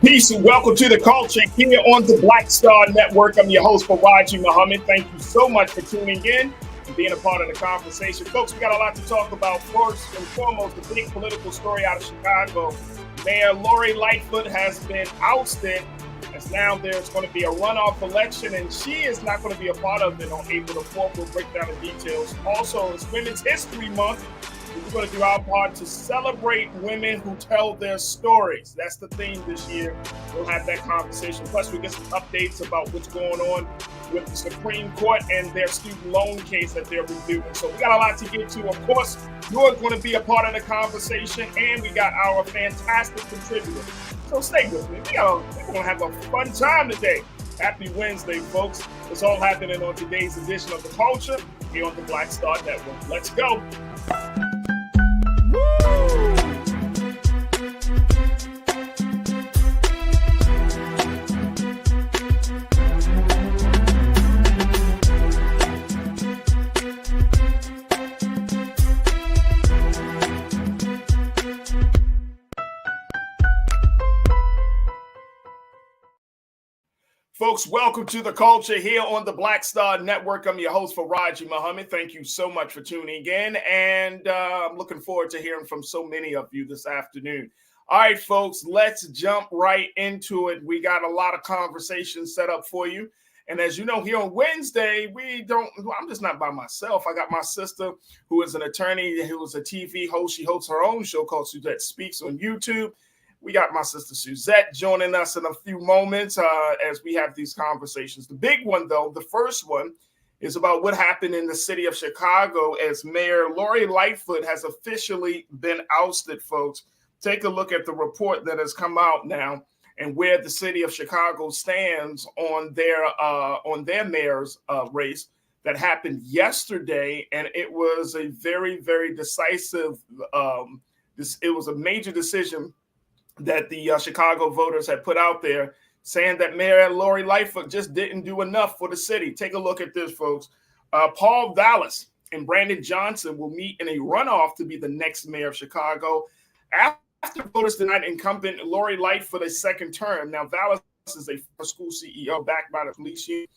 Peace and welcome to the culture here on the Black Star Network. I'm your host, Farajii Muhammad. Thank you so much for tuning in and being a part of the conversation. Folks, we got a lot to talk about. First and foremost, the big political story out of Chicago. Mayor Lori Lightfoot has been ousted, as now there's going to be a runoff election, and she is not going to be a part of it on April the 4th. We'll break down the details. Also, it's Women's History Month. We're going to do our part to celebrate women who tell their stories. That's the theme this year. We'll have that conversation. Plus, we get some updates about what's going on with the Supreme Court and their student loan case that they're reviewing. So we got a lot to get to. Of course, you're going to be a part of the conversation, and we got our fantastic contributors. So stay with me. We're going to have a fun time today. Happy Wednesday, folks. It's all happening on today's edition of The Culture here on the Black Star Network. Let's go. Folks, welcome to the culture here on the Black Star Network. I'm your host, Farajii Muhammad. Thank you so much for tuning in, and I'm looking forward to hearing from so many of you this afternoon. All right, folks, let's jump right into it. We got a lot of conversations set up for you, and as you know, here on Wednesday, I'm just not by myself. I got my sister, who is an attorney, who is a TV host. She hosts her own show called Suzette Speaks on YouTube. We got my sister Suzette joining us in a few moments as we have these conversations. The big one, though, the first one, is about what happened in the city of Chicago as Mayor Lori Lightfoot has officially been ousted, folks. Take a look at the report that has come out now and where the city of Chicago stands on their mayor's race that happened yesterday. And it was a very, very decisive, it was a major decision that the Chicago voters had put out there, saying that Mayor Lori Lightfoot just didn't do enough for the city. Take a look at this, folks. Paul Vallas and Brandon Johnson will meet in a runoff to be the next mayor of Chicago after voters denied incumbent Lori Lightfoot a second term. Now, Vallas is a school CEO backed by the police union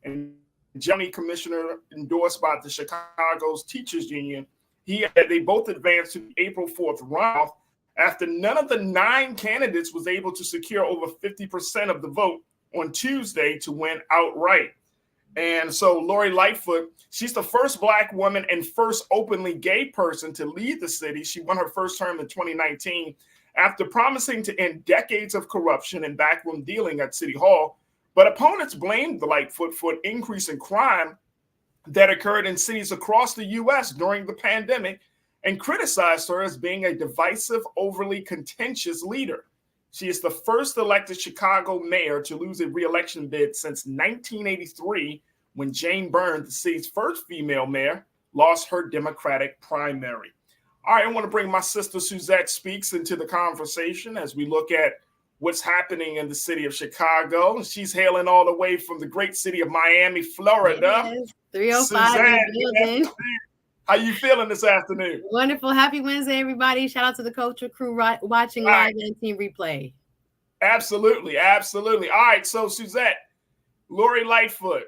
and county commissioner endorsed by the Chicago's teachers union. They both advanced to the April 4th runoff after none of the 9 candidates was able to secure over 50% of the vote on Tuesday to win outright. And so Lori Lightfoot, she's the first Black woman and first openly gay person to lead the city. She won her first term in 2019 after promising to end decades of corruption and backroom dealing at City Hall. But opponents blamed the Lightfoot for an increase in crime that occurred in cities across the U.S. during the pandemic, and criticized her as being a divisive, overly contentious leader. She is the first elected Chicago mayor to lose a re-election bid since 1983, when Jane Byrne, the city's first female mayor, lost her Democratic primary. All right, I want to bring my sister Suzette Speaks into the conversation as we look at what's happening in the city of Chicago. She's hailing all the way from the great city of Miami, Florida. Yes, 305 in the How you feeling this afternoon? Wonderful. Happy Wednesday, everybody. Shout out to the culture crew watching live and team replay. Absolutely. Absolutely. All right. So, Suzette, Lori Lightfoot,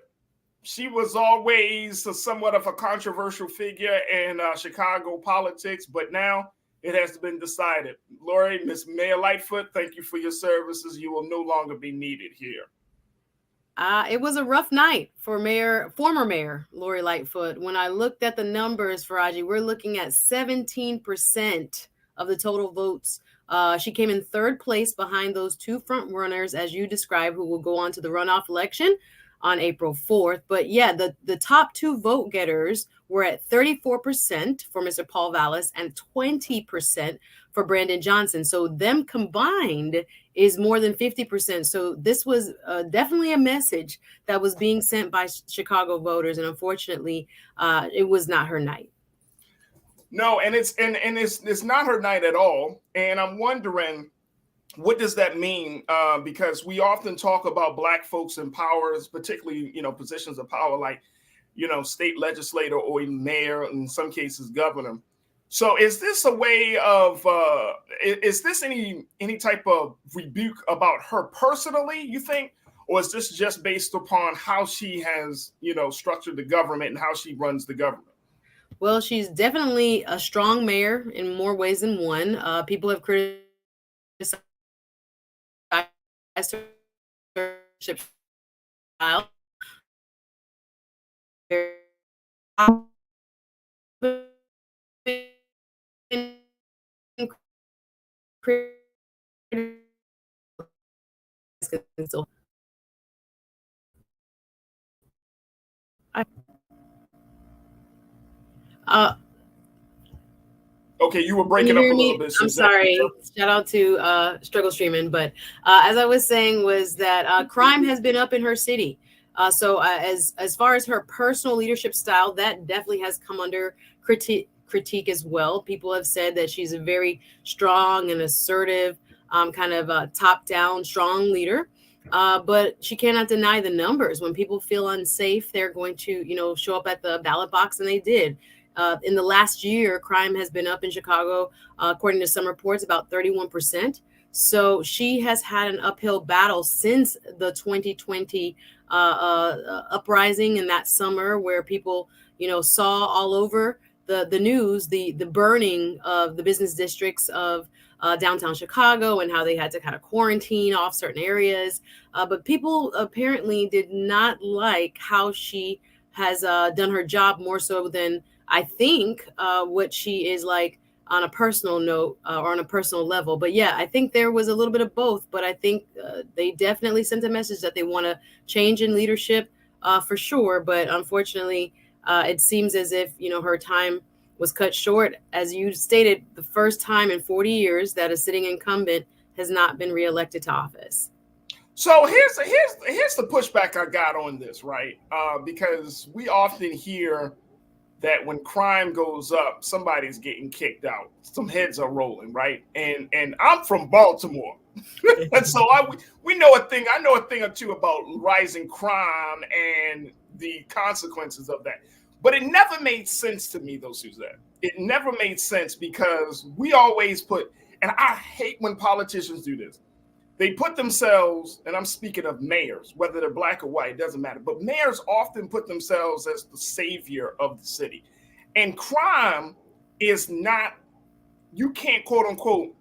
she was always somewhat of a controversial figure in Chicago politics, but now it has been decided. Lori, Miss Mayor Lightfoot, thank you for your services. You will no longer be needed here. It was a rough night for former Mayor Lori Lightfoot. When I looked at the numbers, Farajii, we're looking at 17% of the total votes. She came in third place behind those 2 front runners, as you described, who will go on to the runoff election on April 4th. But yeah, the top 2 vote getters were at 34% for Mr. Paul Vallas and 20% for Brandon Johnson. So them combined is more than 50%. So this was definitely a message that was being sent by Chicago voters. And unfortunately, it was not her night. No, and it's not her night at all. And I'm wondering, what does that mean? Because we often talk about Black folks in power, particularly, positions of power like, state legislator or even mayor, in some cases governor. So is this a way of is this any type of rebuke about her personally, you think? Or is this just based upon how she has, structured the government and how she runs the government? Well, she's definitely a strong mayor in more ways than one. People have criticized her style. Uh, Okay, you were Can you breaking up a hear little me? bit. I'm So Zach, sorry. Shout out to Struggle Streaming. But as I was saying, was that crime has been up in her city. So as far as her personal leadership style, that definitely has come under critique as well. People have said that she's a very strong and assertive, kind of top down, strong leader. But she cannot deny the numbers. When people feel unsafe, they're going to, show up at the ballot box, and they did. In the last year, crime has been up in Chicago, according to some reports, about 31%. So she has had an uphill battle since the 2020 uprising in that summer, where people, saw all over the news the burning of the business districts of downtown Chicago, and how they had to kind of quarantine off certain areas. But people apparently did not like how she has done her job, more so than I think what she is like on a personal note, or on a personal level. But yeah, I think there was a little bit of both. But I think they definitely sent a message that they want to change in leadership, for sure. But unfortunately, it seems as if, her time was cut short. As you stated, the first time in 40 years that a sitting incumbent has not been reelected to office. So here's the pushback I got on this, right? Because we often hear that when crime goes up, somebody's getting kicked out. Some heads are rolling, right? And I'm from Baltimore, and so we know a thing. I know a thing or two about rising crime and the consequences of that. But it never made sense to me, though, Suzette. It never made sense because we always put, and I hate when politicians do this. They put themselves, and I'm speaking of mayors, whether they're black or white, it doesn't matter. But mayors often put themselves as the savior of the city. And crime is not, you can't quote unquote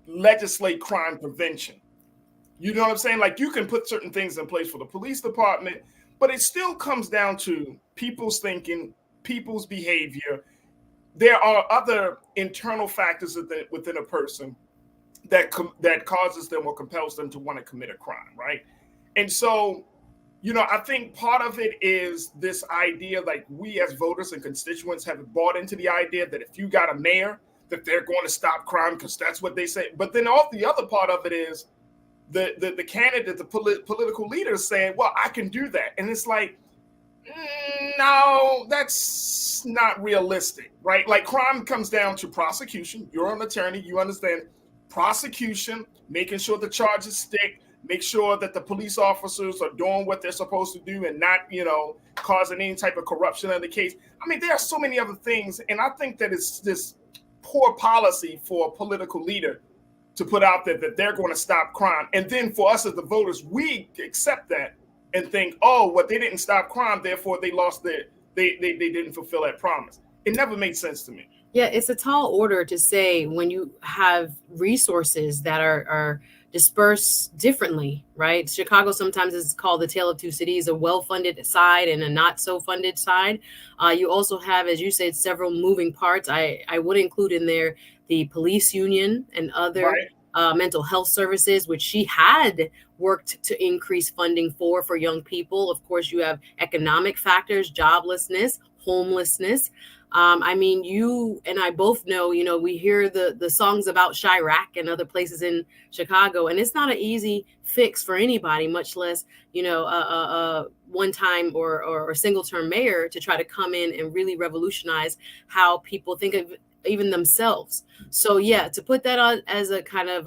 legislate crime prevention. You know what I'm saying? Like, you can put certain things in place for the police department, but it still comes down to people's thinking, people's behavior. There are other internal factors within a person that causes them or compels them to want to commit a crime, right? And so, I think part of it is this idea, like, we as voters and constituents have bought into the idea that if you got a mayor, that they're going to stop crime because that's what they say. But then all the other part of it is the candidate, the political leaders saying, well, I can do that. And it's like, no, that's not realistic, right? Like, crime comes down to prosecution. You're an attorney, you understand. Prosecution, making sure the charges stick, make sure that the police officers are doing what they're supposed to do and not, causing any type of corruption in the case. I mean, there are so many other things. And I think that it's this poor policy for a political leader to put out there that they're going to stop crime. And then for us as the voters, we accept that and think, oh, well, they didn't stop crime, therefore they lost they didn't fulfill that promise. It never made sense to me. Yeah, it's a tall order to say when you have resources that are dispersed differently, right? Chicago sometimes is called the tale of two cities, a well-funded side and a not so funded side. You also have, as you said, several moving parts. I would include in there the police union and other Right. Mental health services, which she had worked to increase funding for young people. Of course, you have economic factors, joblessness, homelessness. I mean, you and I both know, we hear the songs about Chirac and other places in Chicago, and it's not an easy fix for anybody, much less, one time or single term mayor to try to come in and really revolutionize how people think of even themselves. So yeah, to put that on as a kind of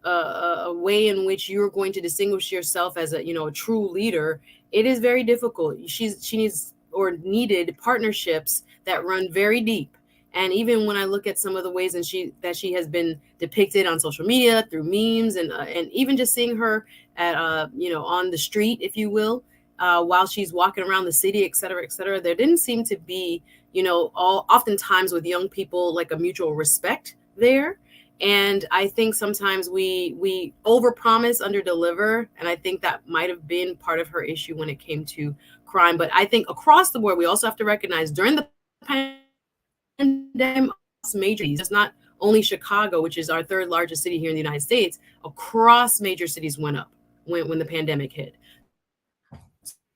a way in which you're going to distinguish yourself as a true leader, it is very difficult. She needs or needed partnerships that run very deep. And even when I look at some of the ways that she has been depicted on social media through memes and even just seeing her at on the street, if you will, while she's walking around the city, et cetera, there didn't seem to be, oftentimes with young people, like a mutual respect there. And I think sometimes we overpromise, underdeliver, and I think that might have been part of her issue when it came to crime. But I think across the board, we also have to recognize during the pandemic, major cities, it's not only Chicago, which is our third largest city here in the United States, across major cities went up when the pandemic hit.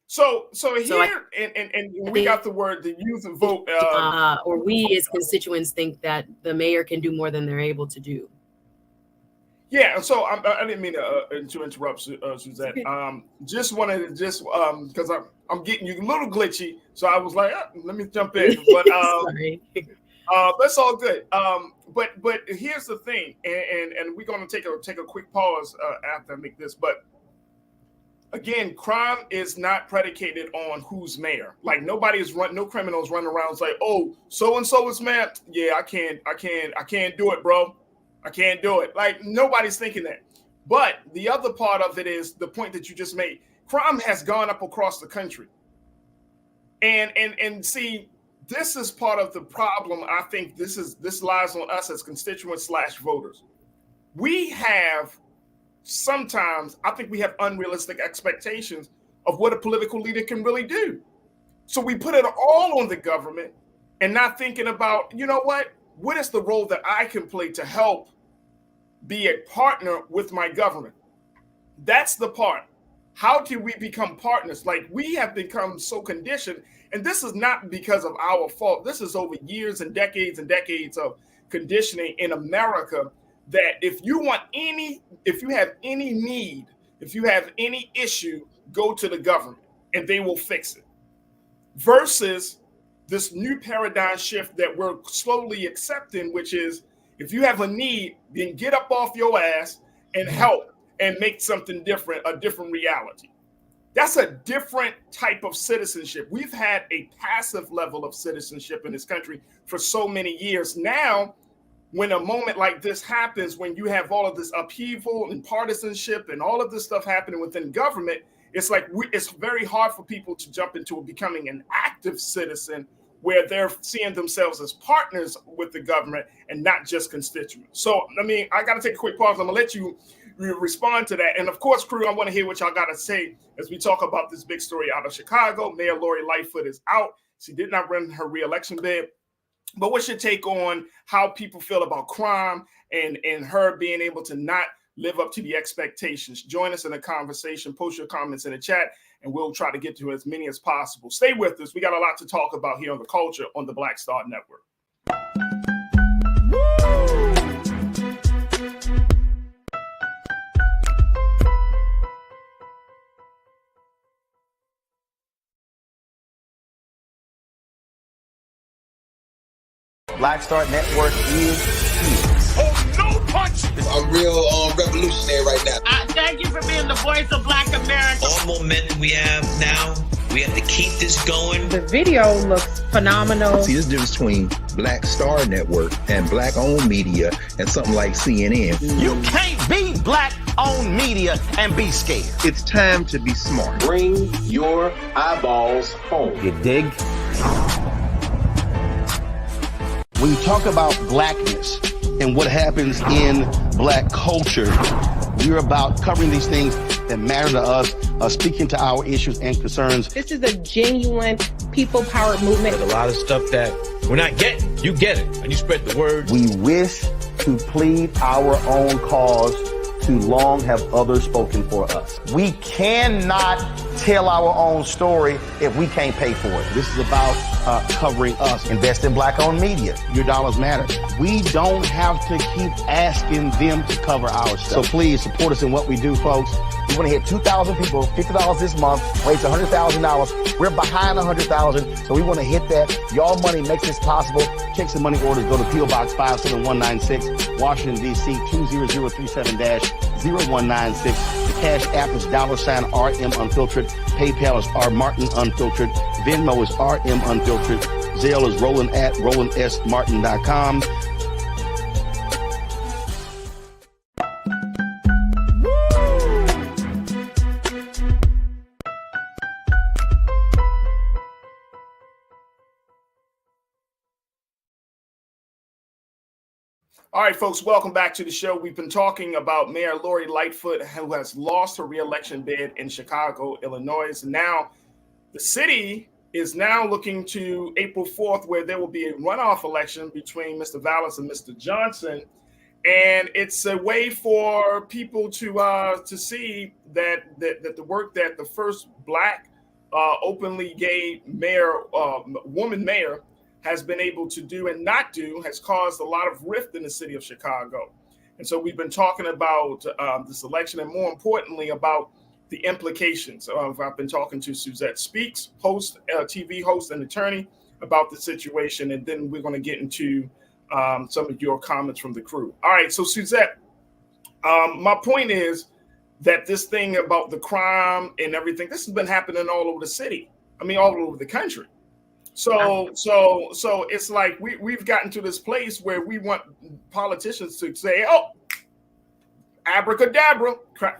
So here, and we got the word, the youth vote. Or we as constituents think that the mayor can do more than they're able to do. Yeah, so I didn't mean to interrupt, Suzette. Just wanted to because I'm getting you a little glitchy, so I was like, let me jump in. But sorry. That's all good. But here's the thing, and we're going to take a quick pause after I make this. But again, crime is not predicated on who's mayor. Like no criminals running around like, oh, so and so is mayor. Yeah, I can't do it, bro. I can't do it. Like nobody's thinking that. But the other part of it is the point that you just made. Crime has gone up across the country. And see, this is part of the problem. I think this lies on us as constituents / voters. We have sometimes, I think we have unrealistic expectations of what a political leader can really do. So we put it all on the government and not thinking about, you know what is the role that I can play to help be a partner with my government? That's the part. How do we become partners? Like we have become so conditioned, and this is not because of our fault. This is over years and decades of conditioning in America that if you have any need, if you have any issue, go to the government and they will fix it. Versus this new paradigm shift that we're slowly accepting, which is if you have a need, then get up off your ass and help and make something different, a different reality. That's a different type of citizenship. We've had a passive level of citizenship in this country for so many years. Now, when a moment like this happens, when you have all of this upheaval and partisanship and all of this stuff happening within government, it's like it's very hard for people to jump into becoming an active citizen where they're seeing themselves as partners with the government and not just constituents. So, I mean, I got to take a quick pause. I'm going to let you respond to that. And of course, crew, I want to hear what y'all got to say as we talk about this big story out of Chicago. Mayor Lori Lightfoot is out. She did not run her re-election bid. But what's your take on how people feel about crime and her being able to not live up to the expectations? Join us in the conversation. Post your comments in the chat, and we'll try to get to as many as possible. Stay with us. We got a lot to talk about here on The Culture on the Black Star Network. Black Star Network is here. Oh, no punch! I'm real revolutionary right now. Thank you for being the voice of Black America. All momentum we have now, we have to keep this going. The video looks phenomenal. See, there's a difference between Black Star Network and black-owned media and something like CNN. You can't be black-owned media and be scared. It's time to be smart. Bring your eyeballs home. You dig? When you talk about blackness and what happens in black culture, we're about covering these things that matter to us, speaking to our issues and concerns. This is a genuine people-powered movement. There's a lot of stuff that we're not getting. You get it, and you spread the word. We wish to plead our own cause. Too long have others spoken for us. We cannot tell our own story if we can't pay for it. This is about covering us. Invest in black-owned media. Your dollars matter. We don't have to keep asking them to cover our stuff. So please support us in what we do, folks. We want to hit 2,000 people, $50 this month, raise $100,000. We're behind 100,000, so we want to hit that. Y'all money makes this possible. Checks and money orders go to P.O. Box 57196, Washington, D.C. 20037-0196. The Cash App is $RM Unfiltered. PayPal is R Martin Unfiltered. Venmo is RM Unfiltered. Zelle is roland@rolandsmartin.com. All right, folks, welcome back to the show. We've been talking about Mayor Lori Lightfoot, who has lost her reelection bid in Chicago, Illinois. Now, the city is now looking to April 4th, where there will be a runoff election between Mr. Vallis and Mr. Johnson. And it's a way for people to see that the work that the first Black, openly gay mayor, woman mayor, has been able to do and not do has caused a lot of rift in the city of Chicago. And so we've been talking about this election and more importantly about the implications of, I've been talking to Suzette Speaks, host, TV host and attorney, about the situation. And then we're going to get into some of your comments from the crew. All right, so Suzette, my point is that this thing about the crime and everything, this has been happening all over the city. I mean, all over the country. So it's like we've gotten to this place where we want politicians to say, "Oh, abracadabra,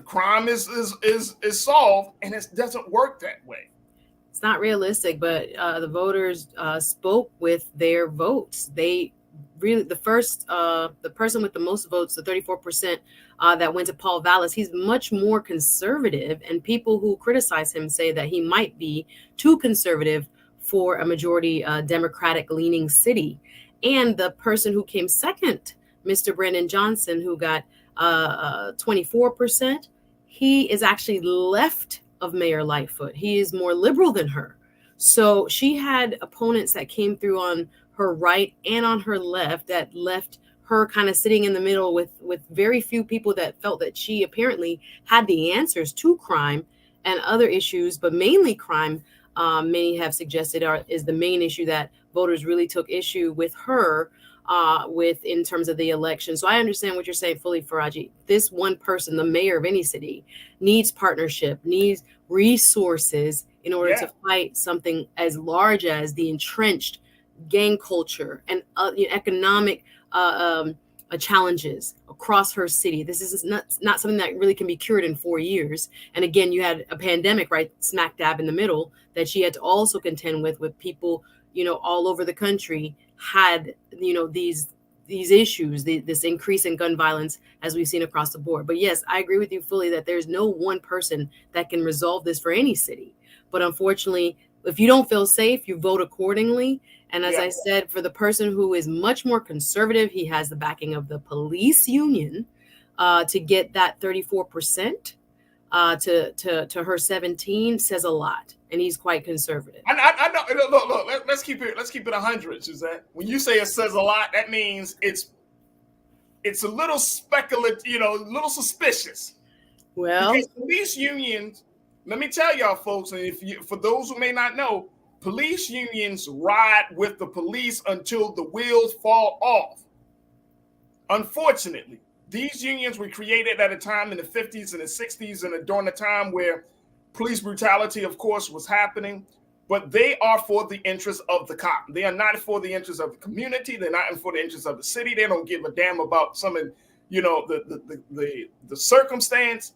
crime is solved," and it doesn't work that way. It's not realistic, but the voters spoke with their votes. They really, the person with the most votes, the 34% that went to Paul Vallis, he's much more conservative, and people who criticize him say that he might be too conservative for a majority Democratic-leaning city. And the person who came second, Mr. Brandon Johnson, who got 24%, he is actually left of Mayor Lightfoot. He is more liberal than her. So she had opponents that came through on her right and on her left that left her kind of sitting in the middle with very few people that felt that she apparently had the answers to crime and other issues, but mainly crime. Many have suggested is the main issue that voters really took issue with her with in terms of the election. So I understand what you're saying fully, Farajii. This one person, the mayor of any city, needs partnership, needs resources in order to fight something as large as the entrenched gang culture and economic challenges across her city. This is not something that really can be cured in 4 years. And again, you had a pandemic right smack dab in the middle that she had to also contend with people, all over the country had, these issues, this increase in gun violence as we've seen across the board. But yes, I agree with you fully that there's no one person that can resolve this for any city. But unfortunately, if you don't feel safe, you vote accordingly. And as I said, for the person who is much more conservative, he has the backing of the police union to get that 34% to her 17 says a lot. And he's quite conservative. I know. Look, let's keep it 100, Suzette. When you say it says a lot, that means it's a little speculative, a little suspicious. Well, because police unions, let me tell y'all folks, and for those who may not know, police unions ride with the police until the wheels fall off. Unfortunately, these unions were created at a time in the 50s and the 60s and during the time where police brutality, of course, was happening. But they are for the interest of the cop. They are not for the interest of the community. They're not for the interest of the city. They don't give a damn about some of, the circumstance.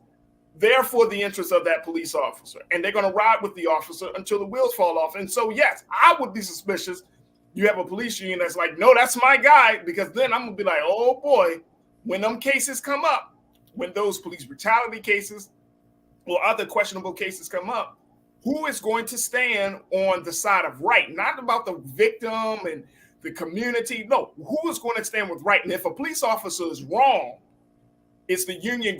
They're for the interest of that police officer, and they're going to ride with the officer until the wheels fall off. And so, yes, I would be suspicious. You have a police union that's like, no, that's my guy, because then I'm going to be like, oh boy, when them cases come up, when those police brutality cases or other questionable cases come up, who is going to stand on the side of right? Not about the victim and the community. No, who is going to stand with right? And if a police officer is wrong, is the union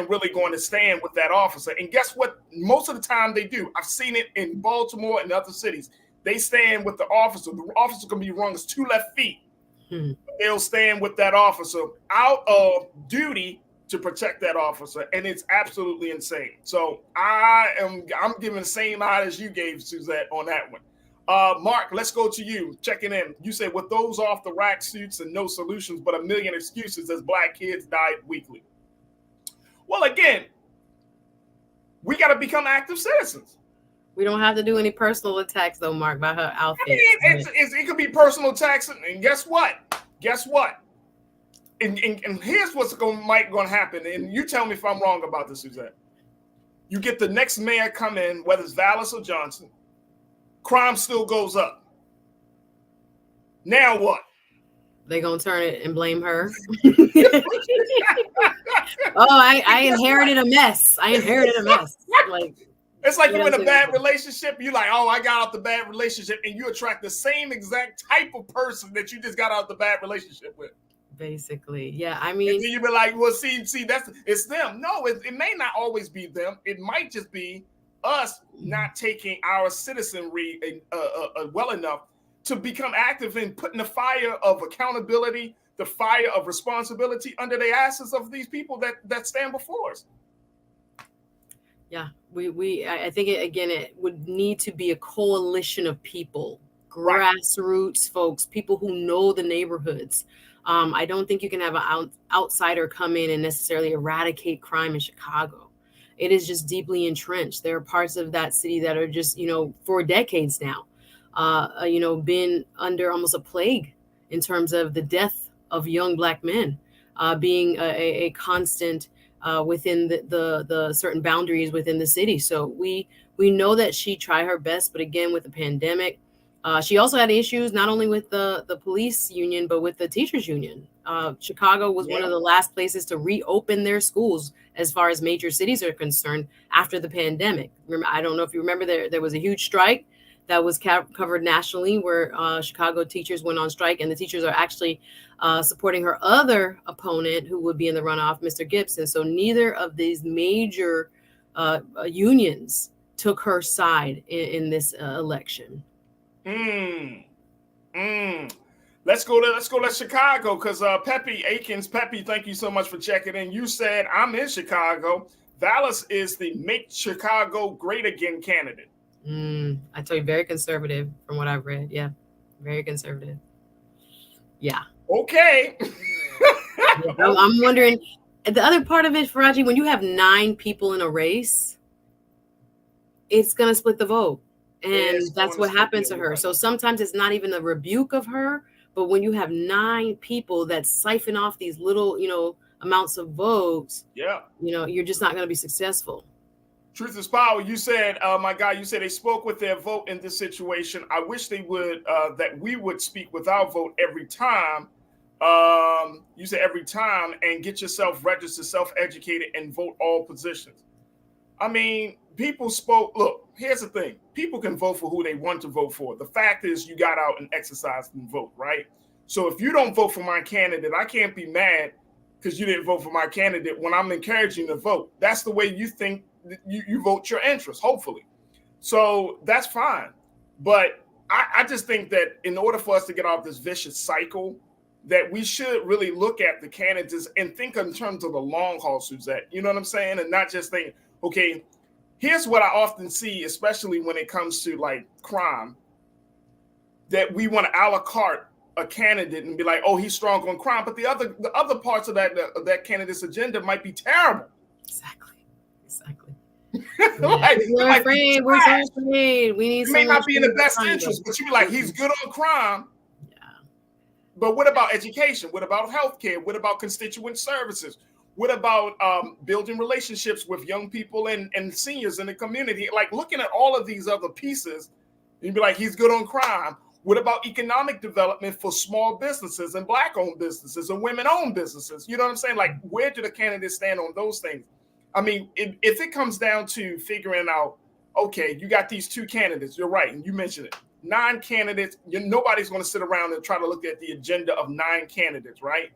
really going to stand with that officer? And guess what? Most of the time they do. I've seen it in Baltimore and other cities. They stand with the officer. The officer can be wrong as 2 left feet. They'll stand with that officer out of duty to protect that officer. And it's absolutely insane. So I'm giving the same eye as you gave, Suzette, on that one. Mark, let's go to you. Checking in. You said, with those off the rack suits and no solutions, but a million excuses as Black kids died weekly. Well, again, we got to become active citizens. We don't have to do any personal attacks though, Mark, by her outfit. I mean, it could be personal attacks, and guess what? And here's what's might going to happen. And you tell me if I'm wrong about this, Suzette. You get the next mayor come in, whether it's Vallis or Johnson, crime still goes up. Now what? They gonna turn it and blame her. I inherited a mess. Like, it's like you're in a bad relationship. You're like, oh, I got out the bad relationship, and you attract the same exact type of person that you just got out the bad relationship with. Basically, yeah. I mean, and then you be like, well, see, it's them. No, it may not always be them. It might just be us not taking our citizenry well enough to become active in putting the fire of accountability, the fire of responsibility under the asses of these people that stand before us. Yeah, I think it would need to be a coalition of people, grassroots folks, people who know the neighborhoods. I don't think you can have an outsider come in and necessarily eradicate crime in Chicago. It is just deeply entrenched. There are parts of that city that are just, for decades now, been under almost a plague in terms of the death of young Black men being a constant within the certain boundaries within the city. So we know that she tried her best, but again, with the pandemic, she also had issues not only with the police union, but with the teachers union. Chicago was one of the last places to reopen their schools as far as major cities are concerned after the pandemic. I don't know if you remember, there was a huge strike that was covered nationally where Chicago teachers went on strike, and the teachers are actually supporting her other opponent who would be in the runoff, Mr. Gibson. So neither of these major unions took her side in this election. Let's go to Chicago, because Pepe Akins, thank you so much for checking in. You said, I'm in Chicago. Vallis is the Make Chicago Great Again candidate. I tell you, very conservative from what I've read. Yeah, very conservative. Yeah. Okay. I'm wondering, the other part of it, Farajii, when you have 9 people in a race, it's going to split the vote. And that's what happens to her. So sometimes it's not even a rebuke of her, but when you have 9 people that siphon off these little, amounts of votes, you're just not going to be successful. Truth is power. You said, my God, you said they spoke with their vote in this situation. I wish they would, that we would speak with our vote every time. You said every time, and get yourself registered, self-educated, and vote all positions. I mean, people spoke. Look, here's the thing. People can vote for who they want to vote for. The fact is you got out and exercised and vote, right? So if you don't vote for my candidate, I can't be mad because you didn't vote for my candidate when I'm encouraging you to vote. That's the way you think you vote your interest, hopefully. So that's fine. But I just think that in order for us to get off this vicious cycle, that we should really look at the candidates and think in terms of the long haul, Suzette. You know what I'm saying? And not just think, okay, here's what I often see, especially when it comes to like crime, that we want to a la carte a candidate and be like, oh, he's strong on crime, but the other parts of that candidate's agenda might be terrible. Exactly. We're afraid. We're so afraid. We need. It may not be in the best interest, but you be like, he's good on crime. Yeah. But what about education? What about healthcare? What about constituent services? What about building relationships with young people and seniors in the community? Like looking at all of these other pieces, you'd be like, he's good on crime. What about economic development for small businesses and Black-owned businesses and women-owned businesses? You know what I'm saying? Like, where do the candidates stand on those things? I mean, if it comes down to figuring out, okay, you got these 2 candidates, you're right, and you mentioned it, 9 candidates, nobody's going to sit around and try to look at the agenda of 9 candidates, right?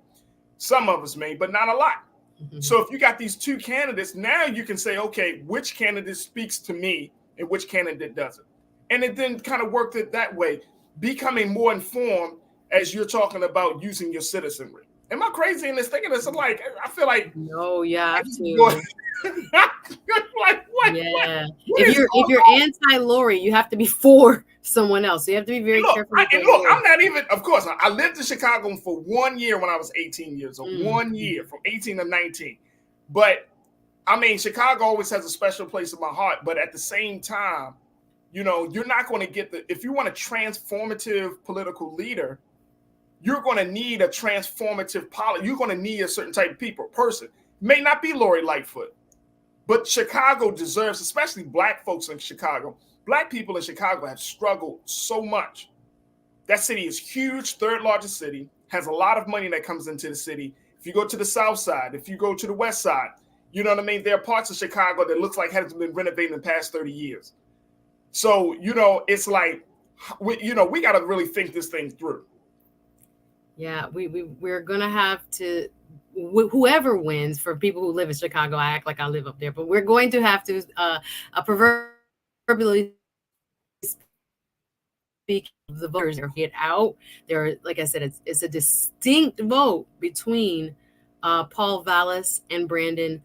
Some of us may, but not a lot. Mm-hmm. So if you got these 2 candidates, now you can say, okay, which candidate speaks to me and which candidate doesn't? And it then kind of worked it that way, becoming more informed as you're talking about using your citizenry. Am I crazy in this thinking this? I'm like, I feel like no, yeah, I have to. Like what? Yeah. If you're anti-Lori, you have to be for someone else. So you have to be very careful. I'm not even. Of course, I lived in Chicago for 1 year when I was 18 years old. 1 year, from 18 to 19. But I mean, Chicago always has a special place in my heart. But at the same time, You know, you're not going to get if you want a transformative political leader, you're going to need a transformative policy. You're going to need a certain type of person. May not be Lori Lightfoot, but Chicago deserves, especially black folks in Chicago. Black people in Chicago have struggled so much. That city is huge, third largest city, has a lot of money that comes into the city. If you go to the south side, if you go to the west side, you know what I mean? There are parts of Chicago that looks like hasn't been renovated in the past 30 years. So, you know, it's like, we got to really think this thing through. Yeah, we're going to have to, whoever wins, for people who live in Chicago, I act like I live up there, but we're going to have to proverbially speak of the voters get out. There, like I said, it's a distinct vote between Paul Vallis and Brandon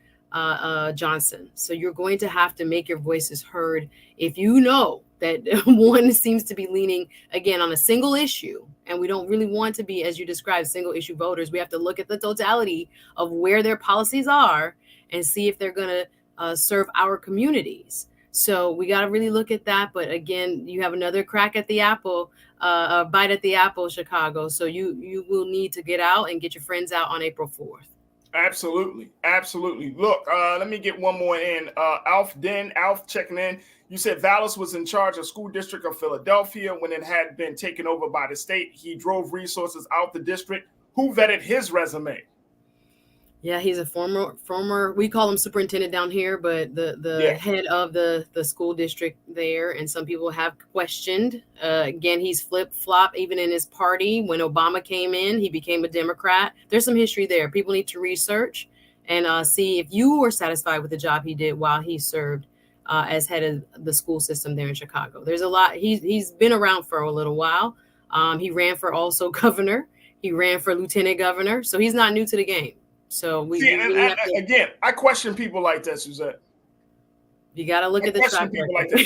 Johnson. So you're going to have to make your voices heard. If you know that one seems to be leaning again on a single issue, and we don't really want to be, as you described, single issue voters, we have to look at the totality of where their policies are and see if they're going to serve our communities. So we got to really look at that. But again, you have another crack at the apple, a bite at the apple, Chicago. So you will need to get out and get your friends out on April 4th. Absolutely. Look, let me get one more in. Alf checking in. You said Vallis was in charge of school district of Philadelphia when it had been taken over by the state. He drove resources out the district. Who vetted his resume? Yeah, he's a former, we call him superintendent down here, but the head of the school district there. And some people have questioned. Again, he's flip-flop even in his party. When Obama came in, he became a Democrat. There's some history there. People need to research and see if you were satisfied with the job he did while he served as head of the school system there in Chicago. There's a lot. He's been around for a little while. He ran for also governor. He ran for lieutenant governor. So he's not new to the game. So again, I question people like that, Suzette. You got to look at the track record. Like that.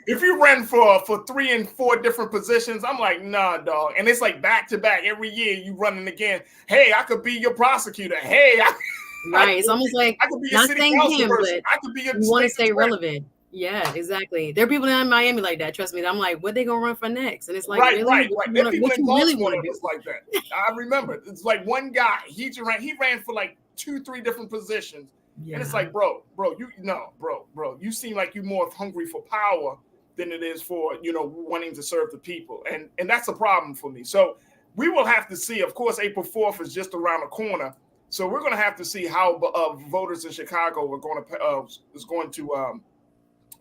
If you ran for 3 and 4 different positions, I'm like, nah, dog. And it's like back to back every year you running again. Hey, I could be your prosecutor. Hey, right. It's almost like I could be not saying him, but I could be you want to stay relevant. Yeah, exactly. There are people in Miami like that. Trust me. I'm like, what they gonna run for next? And it's like, right. There are people in Baltimore that was like that. I remember. It's like one guy. He ran for like 2-3 different positions, and it's like, bro, you seem like you're more hungry for power than it is for wanting to serve the people, and that's a problem for me. So we will have to see. Of course, April 4th is just around the corner, so we're going to have to see how voters in Chicago are going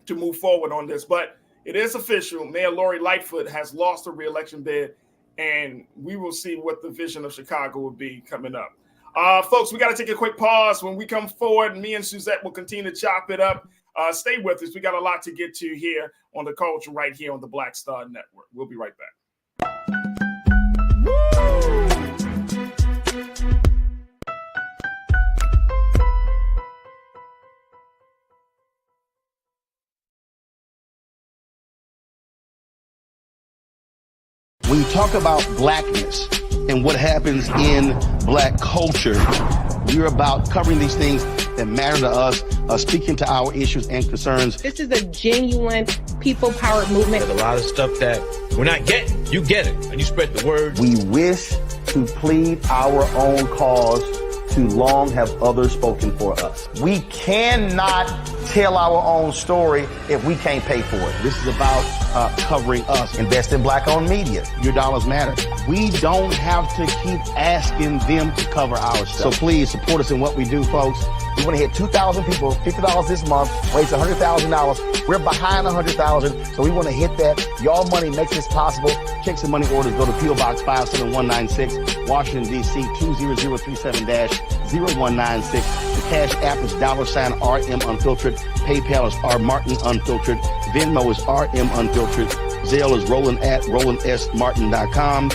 to move forward on this. But it is official. Mayor Lori Lightfoot has lost her re-election bid, and we will see what the vision of Chicago will be coming up. Folks, we got to take a quick pause. When we come forward, me and Suzette will continue to chop it up. Stay with us. We got a lot to get to here on the culture right here on the Black Star Network. We'll be right back. When you talk about blackness and what happens in black culture, we're about covering these things that matter to us, speaking to our issues and concerns. This is a genuine people powered movement. There's a lot of stuff that we're not getting. You get it, and you spread the word. We wish to plead our own cause. Too long have others spoken for us. We cannot tell our own story if we can't pay for it. This is about covering us. Invest in black-owned media. Your dollars matter. We don't have to keep asking them to cover our stuff. So please support us in what we do, folks. We want to hit 2,000 people, $50 this month, raise $100,000. We're behind 100,000, so we want to hit that. Your money makes this possible. Checks and money orders go to P.O. Box 57196, Washington, D.C. 20037-0196. The Cash App is $RM Unfiltered. PayPal is R Martin Unfiltered. Venmo is RM Unfiltered. Zelle is Roland@RolandSMartin.com.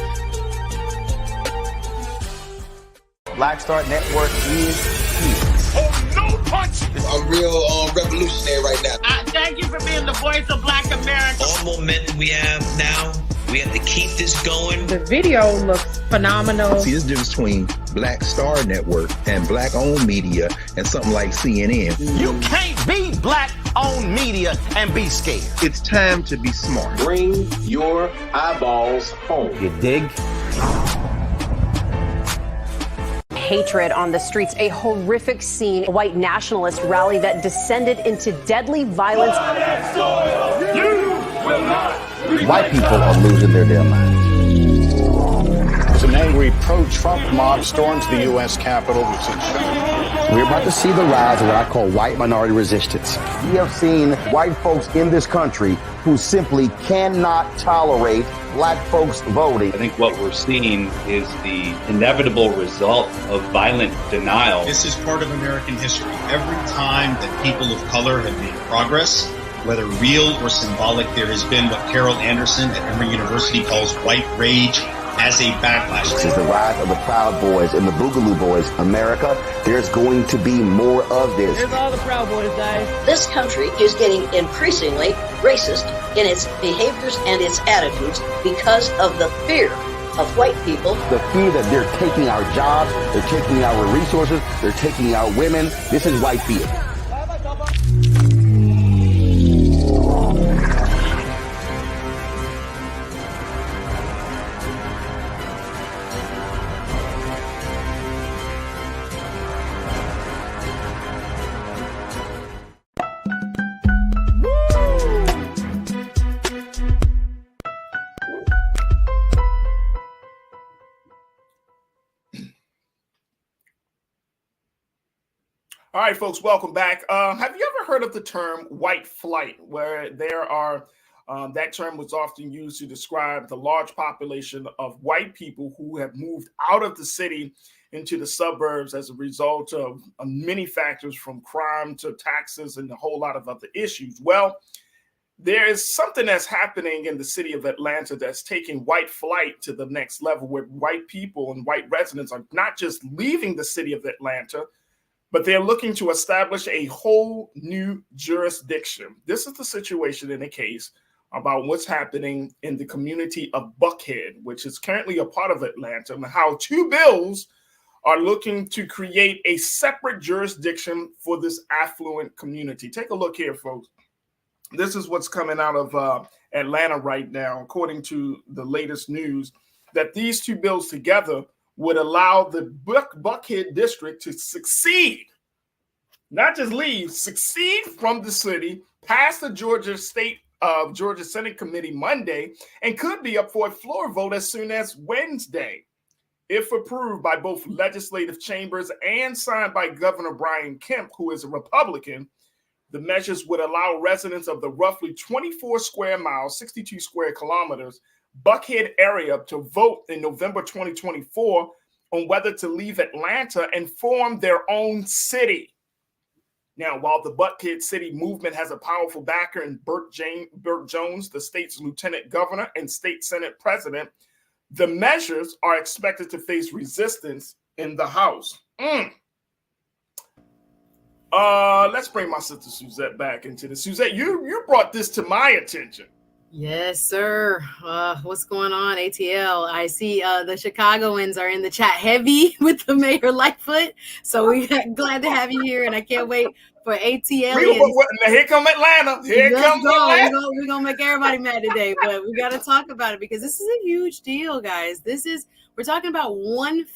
Black Star Network is here. Oh, no punch! I'm real revolutionary right now. Thank you for being the voice of Black America. All momentum we have now We have to keep this going. The video looks phenomenal. See, there's a difference between Black Star Network and black-owned media and something like CNN. You can't be black-owned media and be scared. It's time to be smart. Bring your eyeballs home. You dig? Hatred on the streets, a horrific scene, a white nationalist rally that descended into deadly violence. White people are losing their damn minds. An angry pro-Trump mob storms the U.S. Capitol. We're about to see the rise of what I call white minority resistance. We have seen white folks in this country who simply cannot tolerate black folks voting. I think what we're seeing is the inevitable result of violent denial. This is part of American history. Every time that people of color have made progress, whether real or symbolic, there has been what Carol Anderson at Emory University calls white rage as a backlash. This is the rise of the Proud Boys and the Boogaloo Boys. America, there's going to be more of this. Here's all the Proud Boys, guys. This country is getting increasingly racist in its behaviors and its attitudes because of the fear of white people. The fear that they're taking our jobs, they're taking our resources, they're taking our women. This is white fear. All right, folks, welcome back. Have you ever heard of the term white flight, where there are, that term was often used to describe the large population of white people who have moved out of the city into the suburbs as a result of many factors from crime to taxes and a whole lot of other issues? Well, there is something that's happening in the city of Atlanta that's taking white flight to the next level, where white people and white residents are not just leaving the city of Atlanta, but they're looking to establish a whole new jurisdiction. This is the situation in the case about what's happening in the community of Buckhead, which is currently a part of Atlanta, and how two bills are looking to create a separate jurisdiction for this affluent community. Take a look here, folks. This is what's coming out of Atlanta right now, according to the latest news, that these two bills together would allow the Buckhead district to succeed, not just leave, succeed from the city, pass the Georgia Senate Committee Monday, and could be up for a floor vote as soon as Wednesday. If approved by both legislative chambers and signed by Governor Brian Kemp, who is a Republican, the measures would allow residents of the roughly 24 square miles, 62 square kilometers, Buckhead area to vote in November 2024 on whether to leave Atlanta and form their own city. Now, while the Buckhead City movement has a powerful backer in Burt Jones, the state's lieutenant governor and state senate president, the measures are expected to face resistance in the House. Let's bring my sister Suzette back into this. Suzette, you brought this to my attention. Yes, sir. What's going on, ATL? I see the Chicagoans are in the chat heavy with the mayor Lightfoot. So we're glad to have you here, and I can't wait for ATL. Here come Atlanta. Here comes Atlanta. We're going to make everybody mad today, but we got to talk about it because this is a huge deal, guys. We're talking about nearly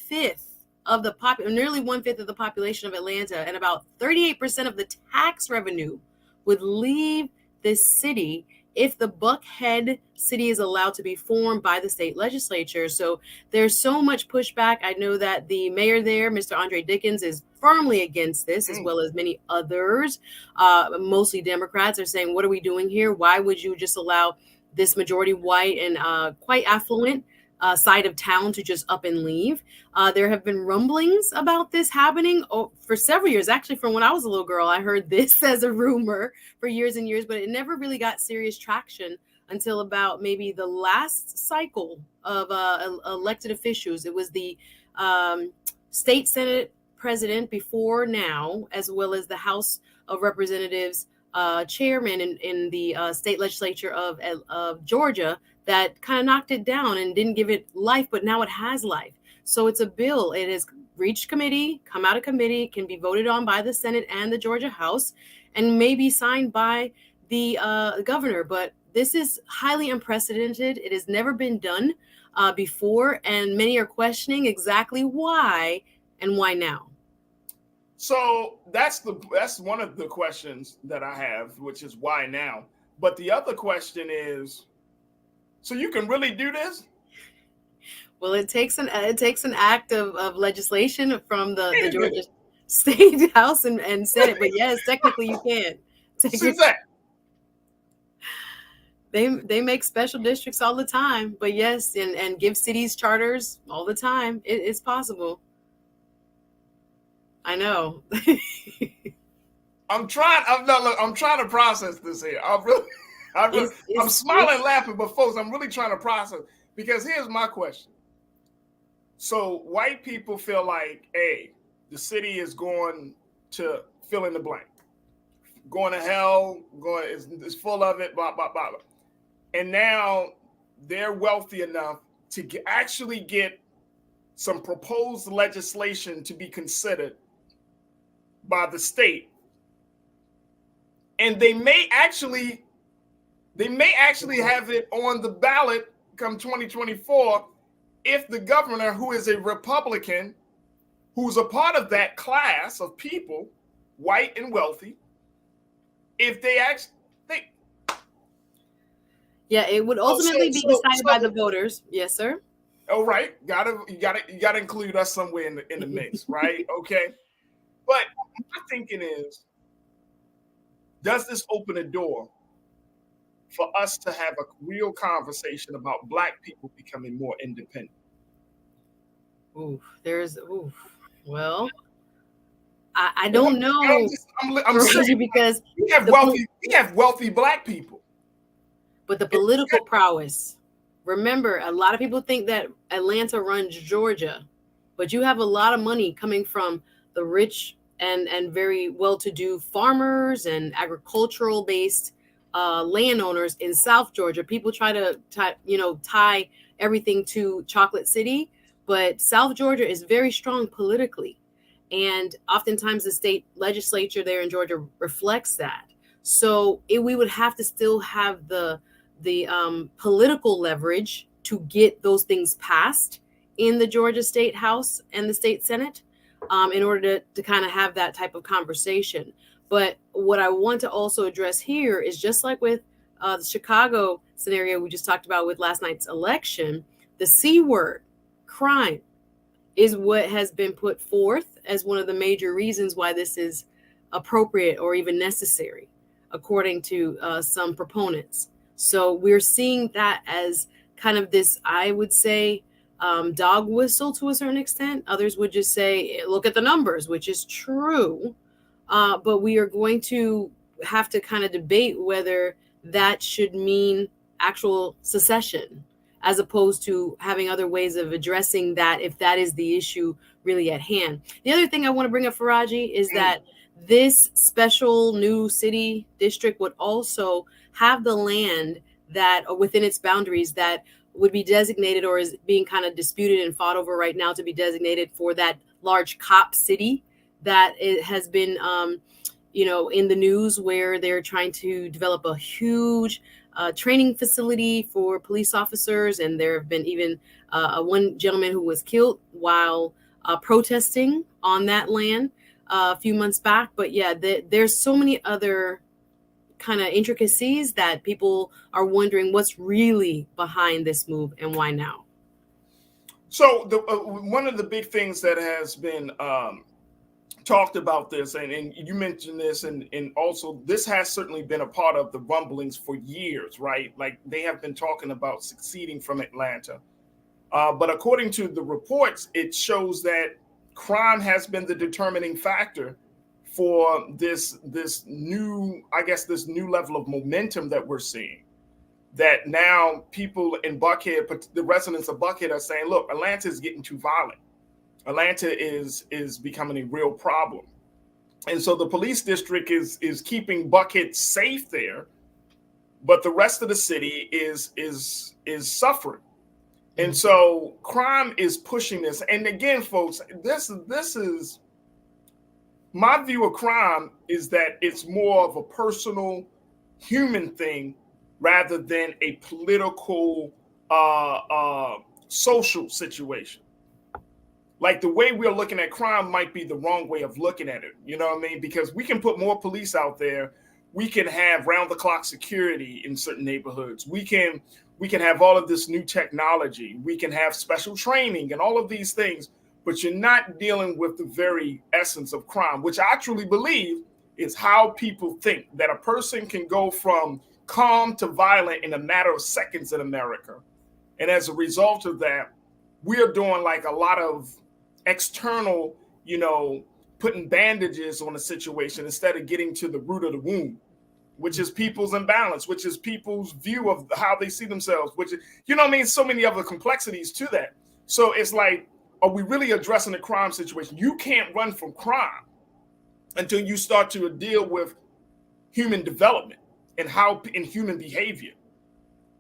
1/5 of the population of Atlanta, and about 38% of the tax revenue would leave this city if the Buckhead city is allowed to be formed by the state legislature. So there's so much pushback. I know that the mayor there, Mr. Andre Dickens, is firmly against this, as well as many others, mostly Democrats, are saying, what are we doing here? Why would you just allow this majority white and quite affluent side of town to just up and leave? There have been rumblings about this happening for several years. Actually, from when I was a little girl, I heard this as a rumor for years and years, but it never really got serious traction until about maybe the last cycle of elected officials. It was the state senate president before now, as well as the House of Representatives chairman in the state legislature of Georgia, that kind of knocked it down and didn't give it life, but now it has life. So it's a bill. It has reached committee, come out of committee, can be voted on by the Senate and the Georgia House, and may be signed by the governor. But this is highly unprecedented. It has never been done before, and many are questioning exactly why and why now. So that's one of the questions that I have, which is why now. But the other question is, so you can really do this? Well, it takes an act of legislation from the Georgia State House and Senate. But yes, technically you can. They make special districts all the time. But yes, and give cities charters all the time. It's possible. I know. I'm trying to process this here. I'm smiling, laughing, but folks, I'm really trying to process, because here's my question. So white people feel like, hey, the city is going to fill in the blank, going to hell, it's full of it, blah, blah, blah, blah. And now they're wealthy enough to actually get some proposed legislation to be considered by the state. And they may actually have it on the ballot come 2024 if the governor, who is a Republican, who's a part of that class of people, white and wealthy, if they actually it would ultimately be decided by the voters. Yes, sir. Oh, right. You gotta include us somewhere in the mix, right? Okay. But my thinking is, does this open a door for us to have a real conversation about Black people becoming more independent? Well, I don't know. I'm saying, because we have wealthy Black people, but the political prowess. Remember, a lot of people think that Atlanta runs Georgia, but you have a lot of money coming from the rich and very well-to-do farmers and agricultural-based landowners in South Georgia. People try to tie everything to Chocolate City, but South Georgia is very strong politically, and oftentimes the state legislature there in Georgia reflects that. So we would have to still have the political leverage to get those things passed in the Georgia State House and the State Senate, in order to kind of have that type of conversation. But what I want to also address here is, just like with the Chicago scenario we just talked about with last night's election, the C word, crime, is what has been put forth as one of the major reasons why this is appropriate or even necessary, according to some proponents. So we're seeing that as kind of this, I would say, dog whistle to a certain extent. Others would just say, look at the numbers, which is true. But we are going to have to kind of debate whether that should mean actual secession, as opposed to having other ways of addressing that, if that is the issue really at hand. The other thing I want to bring up, Farajii, is that this special new city district would also have the land that within its boundaries that would be designated, or is being kind of disputed and fought over right now, to be designated for that large cop city that it has been, in the news, where they're trying to develop a huge training facility for police officers. And there have been even one gentleman who was killed while protesting on that land a few months back. But yeah, there's so many other kind of intricacies that people are wondering what's really behind this move and why now. So one of the big things that has been talked about this, and you mentioned this, and also this has certainly been a part of the rumblings for years, right? Like, they have been talking about seceding from Atlanta. But according to the reports, it shows that crime has been the determining factor for this new level of momentum that we're seeing. That now people in Buckhead, the residents of Buckhead, are saying, look, Atlanta is getting too violent. Atlanta is becoming a real problem. And so the police district is keeping Buckhead safe there, but the rest of the city is suffering. And so crime is pushing this. And again, folks, this is my view of crime, is that it's more of a personal human thing rather than a political social situation. Like the way we're looking at crime might be the wrong way of looking at it. You know what I mean? Because we can put more police out there. We can have round the clock security in certain neighborhoods. We can have all of this new technology. We can have special training and all of these things, but you're not dealing with the very essence of crime, which I truly believe is how people think that a person can go from calm to violent in a matter of seconds in America. And as a result of that, we're doing like a lot of external, putting bandages on a situation instead of getting to the root of the wound, which is people's imbalance, which is people's view of how they see themselves, which is, so many other complexities to that. So it's like, are we really addressing the crime situation? You can't run from crime until you start to deal with human development and human behavior.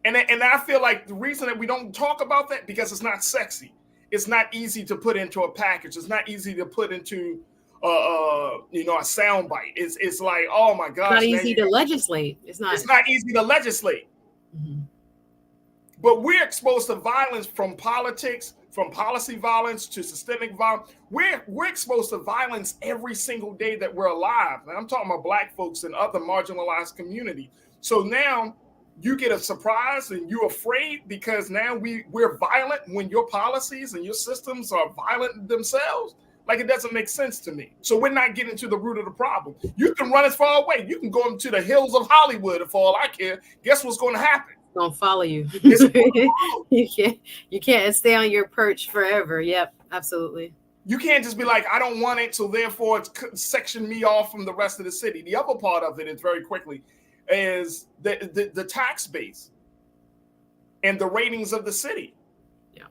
And I feel like the reason that we don't talk about that, because it's not sexy. It's not easy to put into a package. It's not easy to put into a soundbite. It's like, oh my gosh. It's not easy to legislate. It's not easy to legislate. Mm-hmm. But we're exposed to violence from politics, from policy violence to systemic violence. We're exposed to violence every single day that we're alive. And I'm talking about Black folks and other marginalized communities. So now you get a surprise and you're afraid because now we're violent when your policies and your systems are violent themselves. Like, it doesn't make sense to me. So we're not getting to the root of the problem. You can run as far away. You can go into the hills of Hollywood, and for all I care, guess what's going to happen? It's going to follow you. You can't stay on your perch forever. Yep, absolutely. You can't just be like, I don't want it, so therefore it's section me off from the rest of the city. The other part of it is, very quickly, is the tax base and the ratings of the city. Yeah.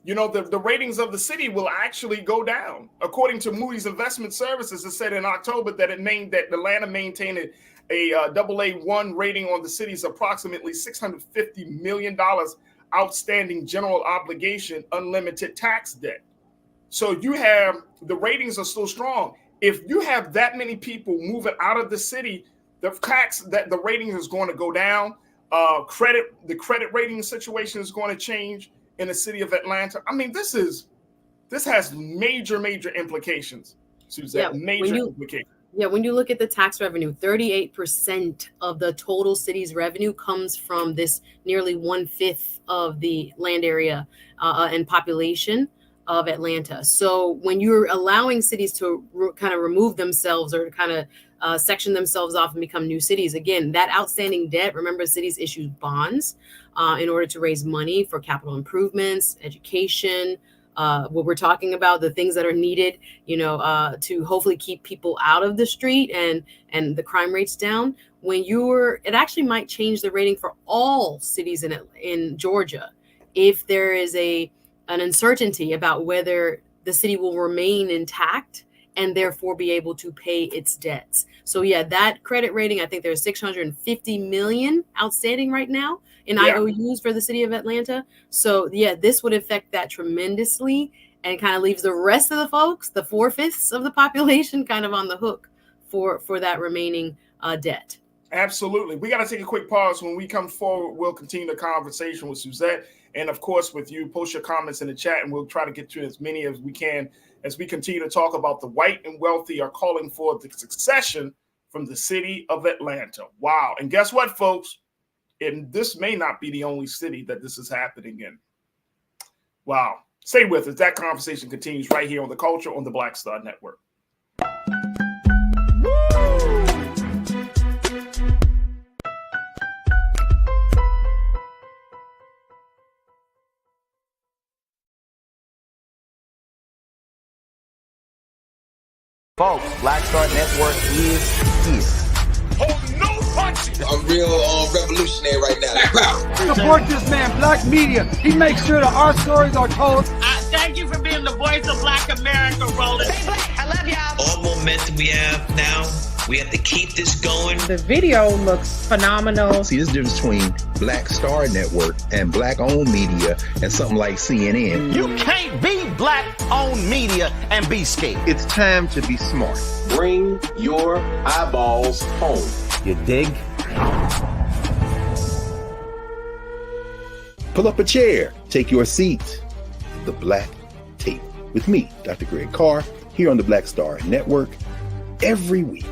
The ratings of the city will actually go down. According to Moody's Investment Services, it said in October that Atlanta maintained a AA1 rating on the city's approximately $650 million outstanding general obligation unlimited tax debt. So you have, the ratings are still strong. If you have that many people moving out of the city, the rating is going to go down. The credit rating situation is going to change in the city of Atlanta. I mean, this has major implications, Suzette. Yeah, major implications. Yeah, when you look at the tax revenue, 38% of the total city's revenue comes from this nearly 1/5 of the land area and population of Atlanta. So when you're allowing cities to kind of remove themselves or kind of section themselves off and become new cities, again, that outstanding debt, remember, cities issue bonds in order to raise money for capital improvements, education, what we're talking about, the things that are needed, to hopefully keep people out of the street and the crime rates down. It actually might change the rating for all cities in Georgia if there is an uncertainty about whether the city will remain intact and therefore be able to pay its debts. So yeah, that credit rating, I think there's $650 million outstanding right now in IOUs for the city of Atlanta. So yeah, this would affect that tremendously and kind of leaves the rest of the folks, the 4/5 of the population, kind of on the hook for that remaining debt. Absolutely. We got to take a quick pause. When we come forward, we'll continue the conversation with Suzette and, of course, with you. Post your comments in the chat, and we'll try to get to as many as we can as we continue to talk about the white and wealthy are calling for the secession from the city of Atlanta. Wow. And guess what, folks? And this may not be the only city that this is happening in. Wow. Stay with us. That conversation continues right here on The Culture on the Black Star Network. Folks, Black Star Network is here. Oh, no punches! I'm real revolutionary right now. Support this man, Black Media. He makes sure that our stories are told. Thank you for being the voice of Black America, Roland. All momentum we have now We have to keep this going. The video looks phenomenal. See, this difference between Black Star Network and black-owned media and something like CNN. You can't be black-owned media and be scared. It's time to be smart. Bring your eyeballs home. You dig? Pull up a chair. Take your seat. The Black Table. With me, Dr. Greg Carr, here on the Black Star Network. Every week,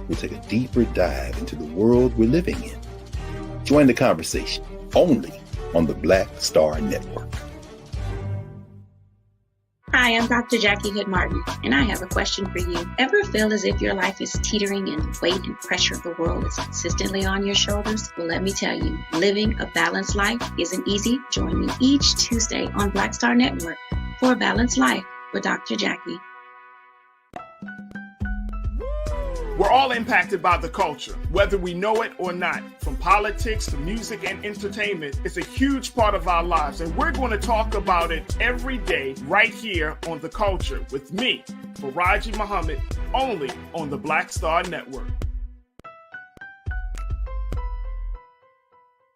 we'll take a deeper dive into the world we're living in. Join the conversation only on the Black Star Network. Hi, I'm Dr. Jackie Hood Martin, and I have a question for you. Ever feel as if your life is teetering and the weight and pressure of the world is consistently on your shoulders? Well, let me tell you, living a balanced life isn't easy. Join me each Tuesday on Black Star Network for A Balanced Life with Dr. Jackie. We're all impacted by the culture, whether we know it or not. From politics to music and entertainment, it's a huge part of our lives, and we're going to talk about it every day right here on The Culture with me, Farajii Muhammad, only on the Black Star Network.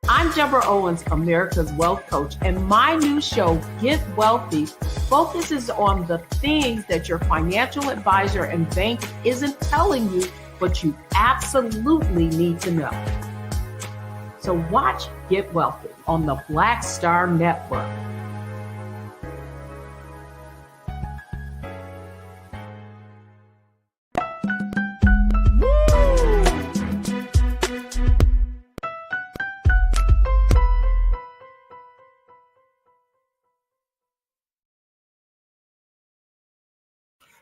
I'm Deborah Owens, America's Wealth Coach, and my new show, Get Wealthy, focuses on the things that your financial advisor and bank isn't telling you, but you absolutely need to know. So watch Get Wealthy on the Black Star Network.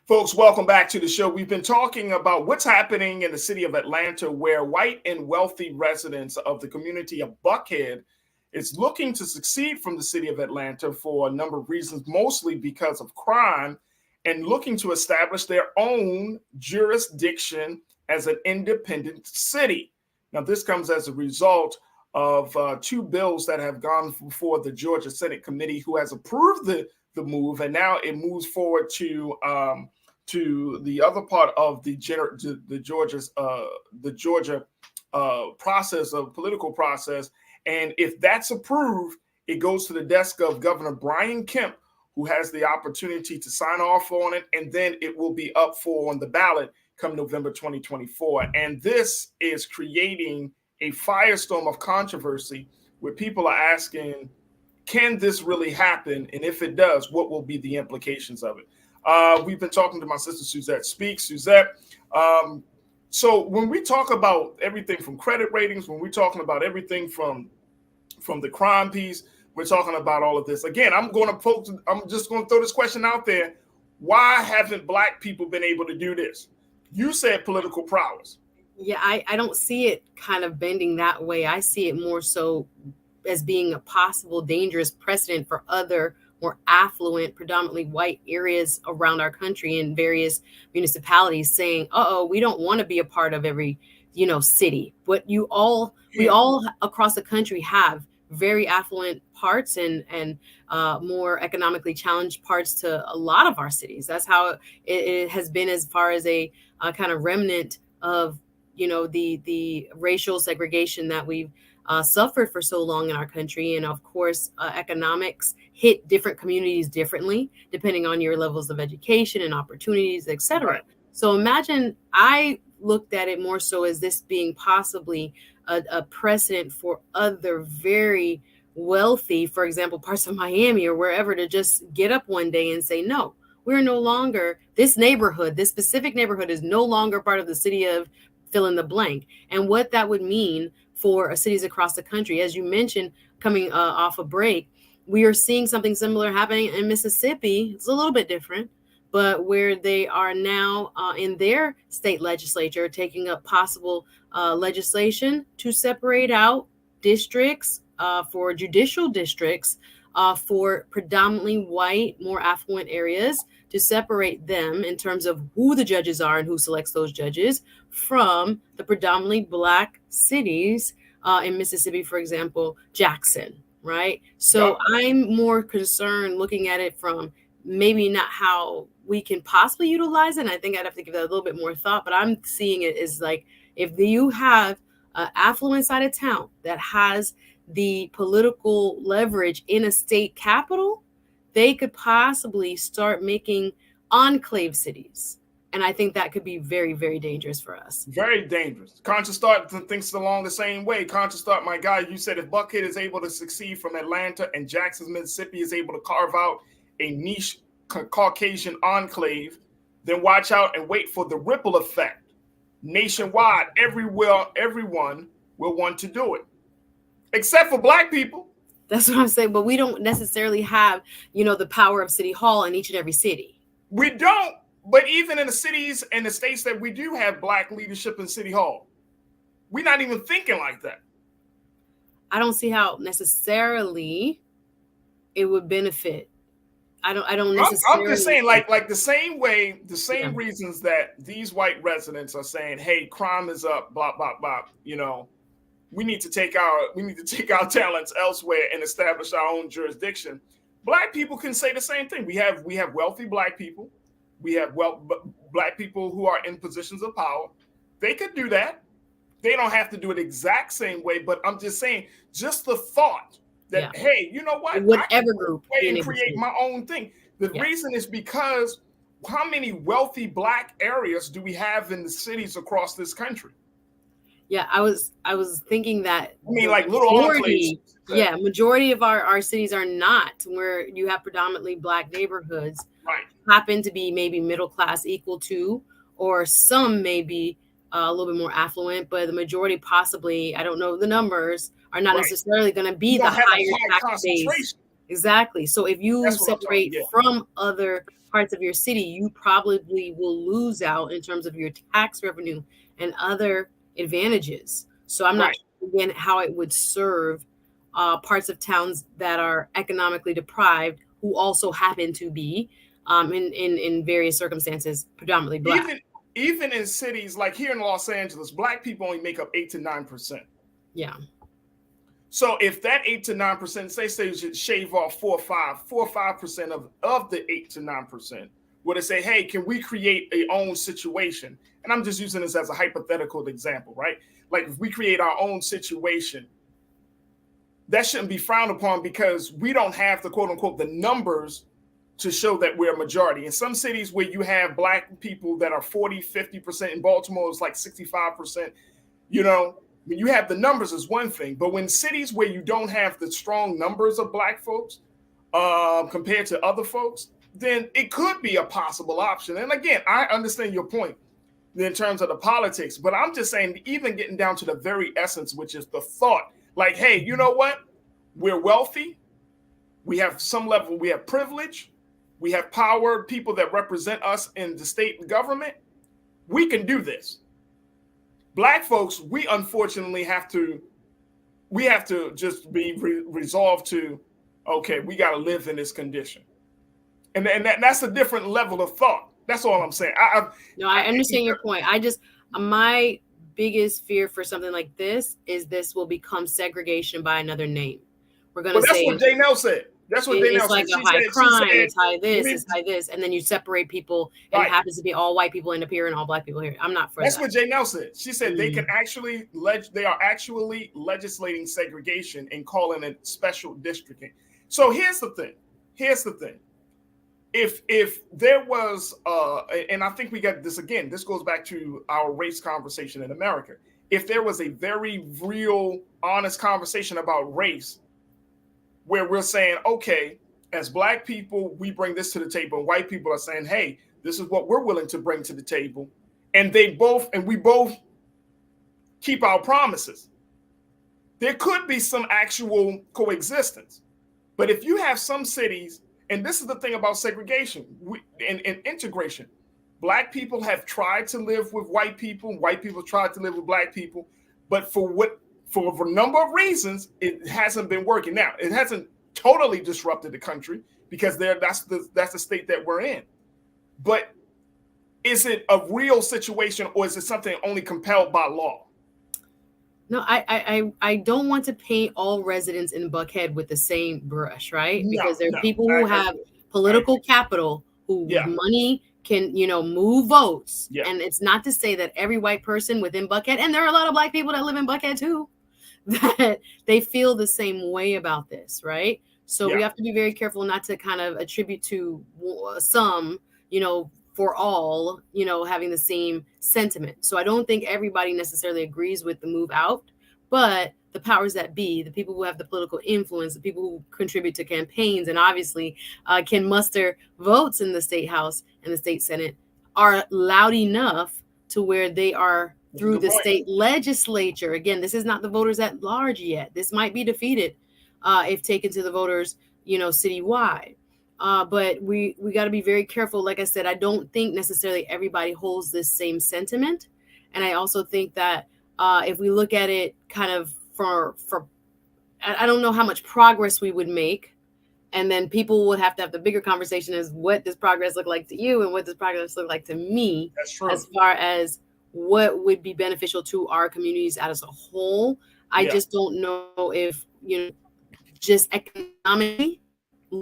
Folks, welcome back to the show. We've been talking about what's happening in the city of Atlanta, where white and wealthy residents of the community of Buckhead is looking to succeed from the city of Atlanta for a number of reasons, mostly because of crime, and looking to establish their own jurisdiction as an independent city. Now, this comes as a result of two bills that have gone before the Georgia Senate Committee, who has approved the move, and now it moves forward to the other part of the Georgia process of political process. And if that's approved, it goes to the desk of Governor Brian Kemp, who has the opportunity to sign off on it, and then it will be up for on the ballot come November 2024. And this is creating a firestorm of controversy where people are asking, can this really happen? And if it does, what will be the implications of it? We've been talking to my sister, Suzette Speaks. Suzette, so when we talk about everything from credit ratings, when we're talking about everything from the crime piece, we're talking about all of this. Again, I'm just going to throw this question out there. Why haven't Black people been able to do this? You said political prowess. Yeah, I don't see it kind of bending that way. I see it more so as being a possible dangerous precedent for other more affluent, predominantly white areas around our country in various municipalities saying, we don't want to be a part of every, city. But we all across the country have very affluent parts and more economically challenged parts to a lot of our cities. That's how it has been as far as a kind of remnant of, the racial segregation that we've suffered for so long in our country. And of course, economics hit different communities differently, depending on your levels of education and opportunities, et cetera. Right. So imagine, I looked at it more so as this being possibly a precedent for other very wealthy, for example, parts of Miami or wherever, to just get up one day and say, no, we're no longer, this specific neighborhood is no longer part of the city of fill in the blank. And what that would mean for cities across the country. As you mentioned, coming off a break, we are seeing something similar happening in Mississippi. It's a little bit different, but where they are now in their state legislature taking up possible legislation to separate out districts for judicial districts for predominantly white, more affluent areas, to separate them in terms of who the judges are and who selects those judges from the predominantly Black cities in Mississippi, for example, Jackson, right? So I'm more concerned looking at it from maybe not how we can possibly utilize it. And I think I'd have to give that a little bit more thought, but I'm seeing it as like, if you have an affluent side of town that has the political leverage in a state capital, they could possibly start making enclave cities. And I think that could be very, very dangerous for us. Very dangerous. Conscious Thought thinks along the same way. Conscious Thought, my guy, you said if Buckhead is able to succeed from Atlanta and Jackson, Mississippi is able to carve out a niche Caucasian enclave, then watch out and wait for the ripple effect. Nationwide, everyone will want to do it, except for Black people. That's what I'm saying. But we don't necessarily have, the power of City Hall in each and every city. We don't. But even in the cities and the states that we do have Black leadership in City Hall, we're not even thinking like that. I don't see how necessarily it would benefit. I don't necessarily. I'm just saying, like the same way, the same reasons that these white residents are saying, "Hey, crime is up," blah blah blah. We need to take our talents elsewhere and establish our own jurisdiction. Black people can say the same thing. We have wealthy Black people. We have Black people who are in positions of power. They could do that. They don't have to do it exact same way, but I'm just saying, just the thought that, hey, you know what? Whatever group. And create my own thing. The reason is because how many wealthy Black areas do we have in the cities across this country? Yeah, I was thinking that. I mean, like little enclaves. Yeah, majority of our cities are not where you have predominantly Black neighborhoods. Right. Happen to be maybe middle class equal to, or some may be a little bit more affluent, but the majority possibly, I don't know the numbers, are not necessarily going to be the higher tax base. Exactly. So if you separate from other parts of your city, you probably will lose out in terms of your tax revenue and other advantages. So I'm not sure, again, how it would serve parts of towns that are economically deprived who also happen to be in various circumstances predominantly Black. Even in cities like here in Los Angeles, Black people only make up 8 to 9%. Yeah. So if that 8 to 9%, say you should shave off 4 or 5% of the 8 to 9%, where they say, hey, can we create a own situation? And I'm just using this as a hypothetical example, right? Like if we create our own situation, that shouldn't be frowned upon because we don't have the quote unquote the numbers to show that we're a majority. In some cities where you have Black people that are 40, 50%, in Baltimore it's like 65%, when you have the numbers is one thing, but when cities where you don't have the strong numbers of Black folks compared to other folks, then it could be a possible option. And again, I understand your point in terms of the politics, but I'm just saying, even getting down to the very essence, which is the thought, like, hey, you know what? We're wealthy. We have some level, we have privilege. We have power, people that represent us in the state government. We can do this. Black folks, we unfortunately have to just be resolved to, okay, we got to live in this condition. And that's a different level of thought. That's all I'm saying. I understand your point. My biggest fear for something like this is this will become segregation by another name. We're going to say. That's what Janelle said. That's what they know. It's like a high crime, it's high this, it's high this, and then you separate people, and it happens to be all white people end up here and all Black people here. I'm not for that. That's what Janelle said. She said they can actually they are actually legislating segregation and calling it special districting. So here's the thing. If there was, and I think we got this again, this goes back to our race conversation in America. If there was a very real, honest conversation about race, where we're saying, okay, as Black people, we bring this to the table, and white people are saying, hey, this is what we're willing to bring to the table, and we both keep our promises, there could be some actual coexistence. But if you have some cities, and this is the thing about segregation and integration, Black people have tried to live with white people tried to live with Black people, but for a number of reasons, it hasn't been working. Now, it hasn't totally disrupted the country because that's the state that we're in. But is it a real situation, or is it something only compelled by law? No, I don't want to paint all residents in Buckhead with the same brush, right? Because there are people who have political capital who with money can, move votes. Yeah. And it's not to say that every white person within Buckhead, and there are a lot of black people that live in Buckhead too, that they feel the same way about this, right? So we have to be very careful not to kind of attribute to some, for all, having the same sentiment. So I don't think everybody necessarily agrees with the move out, but the powers that be, the people who have the political influence, the people who contribute to campaigns and obviously can muster votes in the state house and the state senate, are loud enough to where they are through the state legislature. Again, this is not the voters at large yet. This might be defeated if taken to the voters, citywide. But we got to be very careful. Like I said, I don't think necessarily everybody holds this same sentiment. And I also think that if we look at it kind of for I don't know how much progress we would make. And then people would have to have the bigger conversation is what does progress look like to you and what does progress look like to me? That's true. As far as what would be beneficial to our communities as a whole. I just don't know if, just economically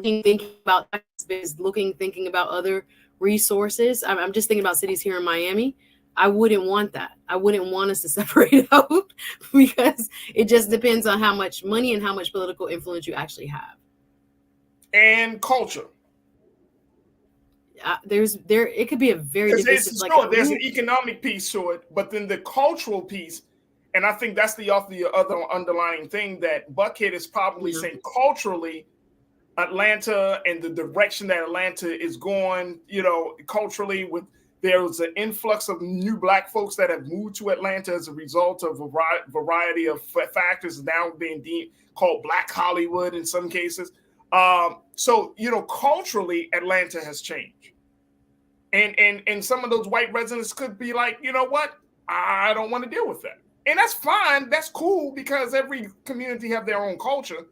thinking about thinking about other resources. I'm just thinking about cities here in Miami. I wouldn't want that. I wouldn't want us to separate out because it just depends on how much money and how much political influence you actually have. And culture. It could be a very divisive, there's an economic piece to it, but then the cultural piece, and I think that's the other underlying thing that Buckhead is probably saying culturally, Atlanta and the direction that Atlanta is going, culturally there's an influx of new black folks that have moved to Atlanta as a result of a variety of factors now being called Black Hollywood in some cases. So, culturally, Atlanta has changed. And some of those white residents could be like, you know what? I don't want to deal with that. And that's fine. That's cool because every community have their own culture.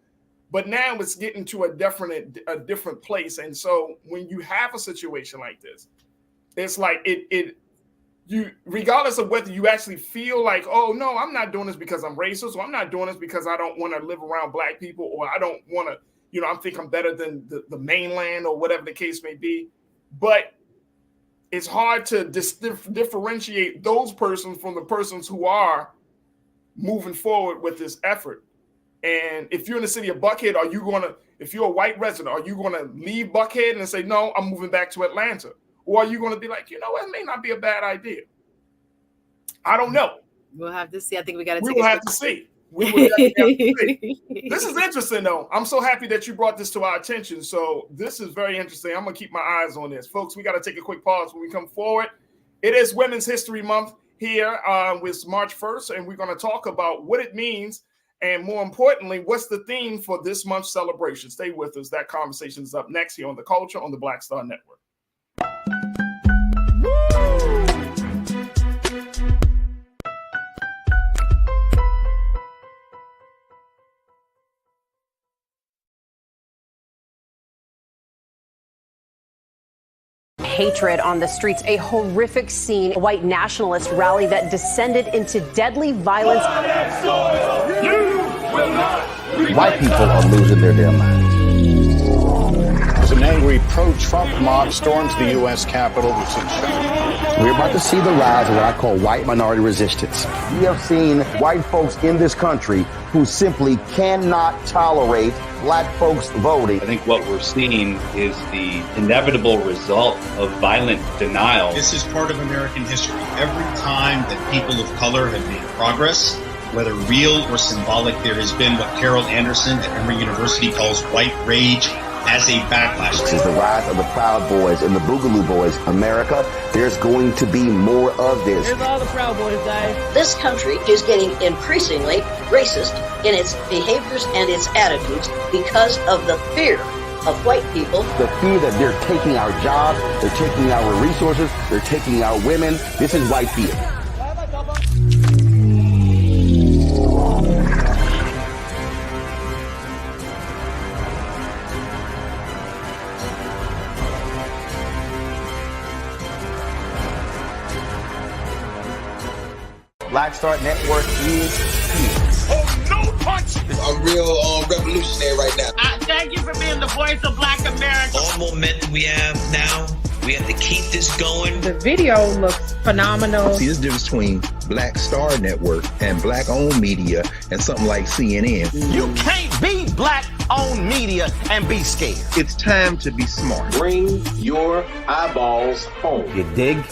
But now it's getting to a different place. And so when you have a situation like this, it's like you, regardless of whether you actually feel like, oh, no, I'm not doing this because I'm racist, or I'm not doing this because I don't want to live around black people, or I don't want to, I think I'm better than the mainland or whatever the case may be. But it's hard to differentiate those persons from the persons who are moving forward with this effort. And if you're in the city of Buckhead, if you're a white resident, are you going to leave Buckhead and say, no, I'm moving back to Atlanta? Or are you going to be like, it may not be a bad idea? I don't know. We'll have to see. I think we got to We will have to see. This is interesting, though. I'm so happy that you brought this to our attention. So this is very interesting. I'm going to keep my eyes on this. Folks, we got to take a quick pause when we come forward. It is Women's History Month here with March 1st, and we're going to talk about what it means, and more importantly, what's the theme for this month's celebration. Stay with us. That conversation is up next here on The Culture on the Black Star Network. Hatred on the streets, a horrific scene, a white nationalist rally that descended into deadly violence. White people are losing their damn minds. As an angry pro-Trump mob storms the U.S. Capitol, we're about to see the rise of what I call white minority resistance. We have seen white folks in this country who simply cannot tolerate black folks voting. I think what we're seeing is the inevitable result of violent denial. This is part of American history. Every time that people of color have made progress, whether real or symbolic, there has been what Carol Anderson at Emory University calls white rage as a backlash. This is the rise of the Proud Boys and the Boogaloo Boys. America, there's going to be more of this. Here's all the Proud Boys, guys. This country is getting increasingly racist in its behaviors and its attitudes because of the fear of white people. The fear that they're taking our jobs, they're taking our resources, they're taking our women. This is white fear. Black Star Network is here. Oh, no punch! I'm real revolutionary right now. Thank you for being the voice of Black America. All momentum we have now We have to keep this going. The video looks phenomenal. See, there's a difference between Black Star Network and Black-owned media and something like CNN. You can't be Black-owned media and be scared. It's time to be smart. Bring your eyeballs home. You dig?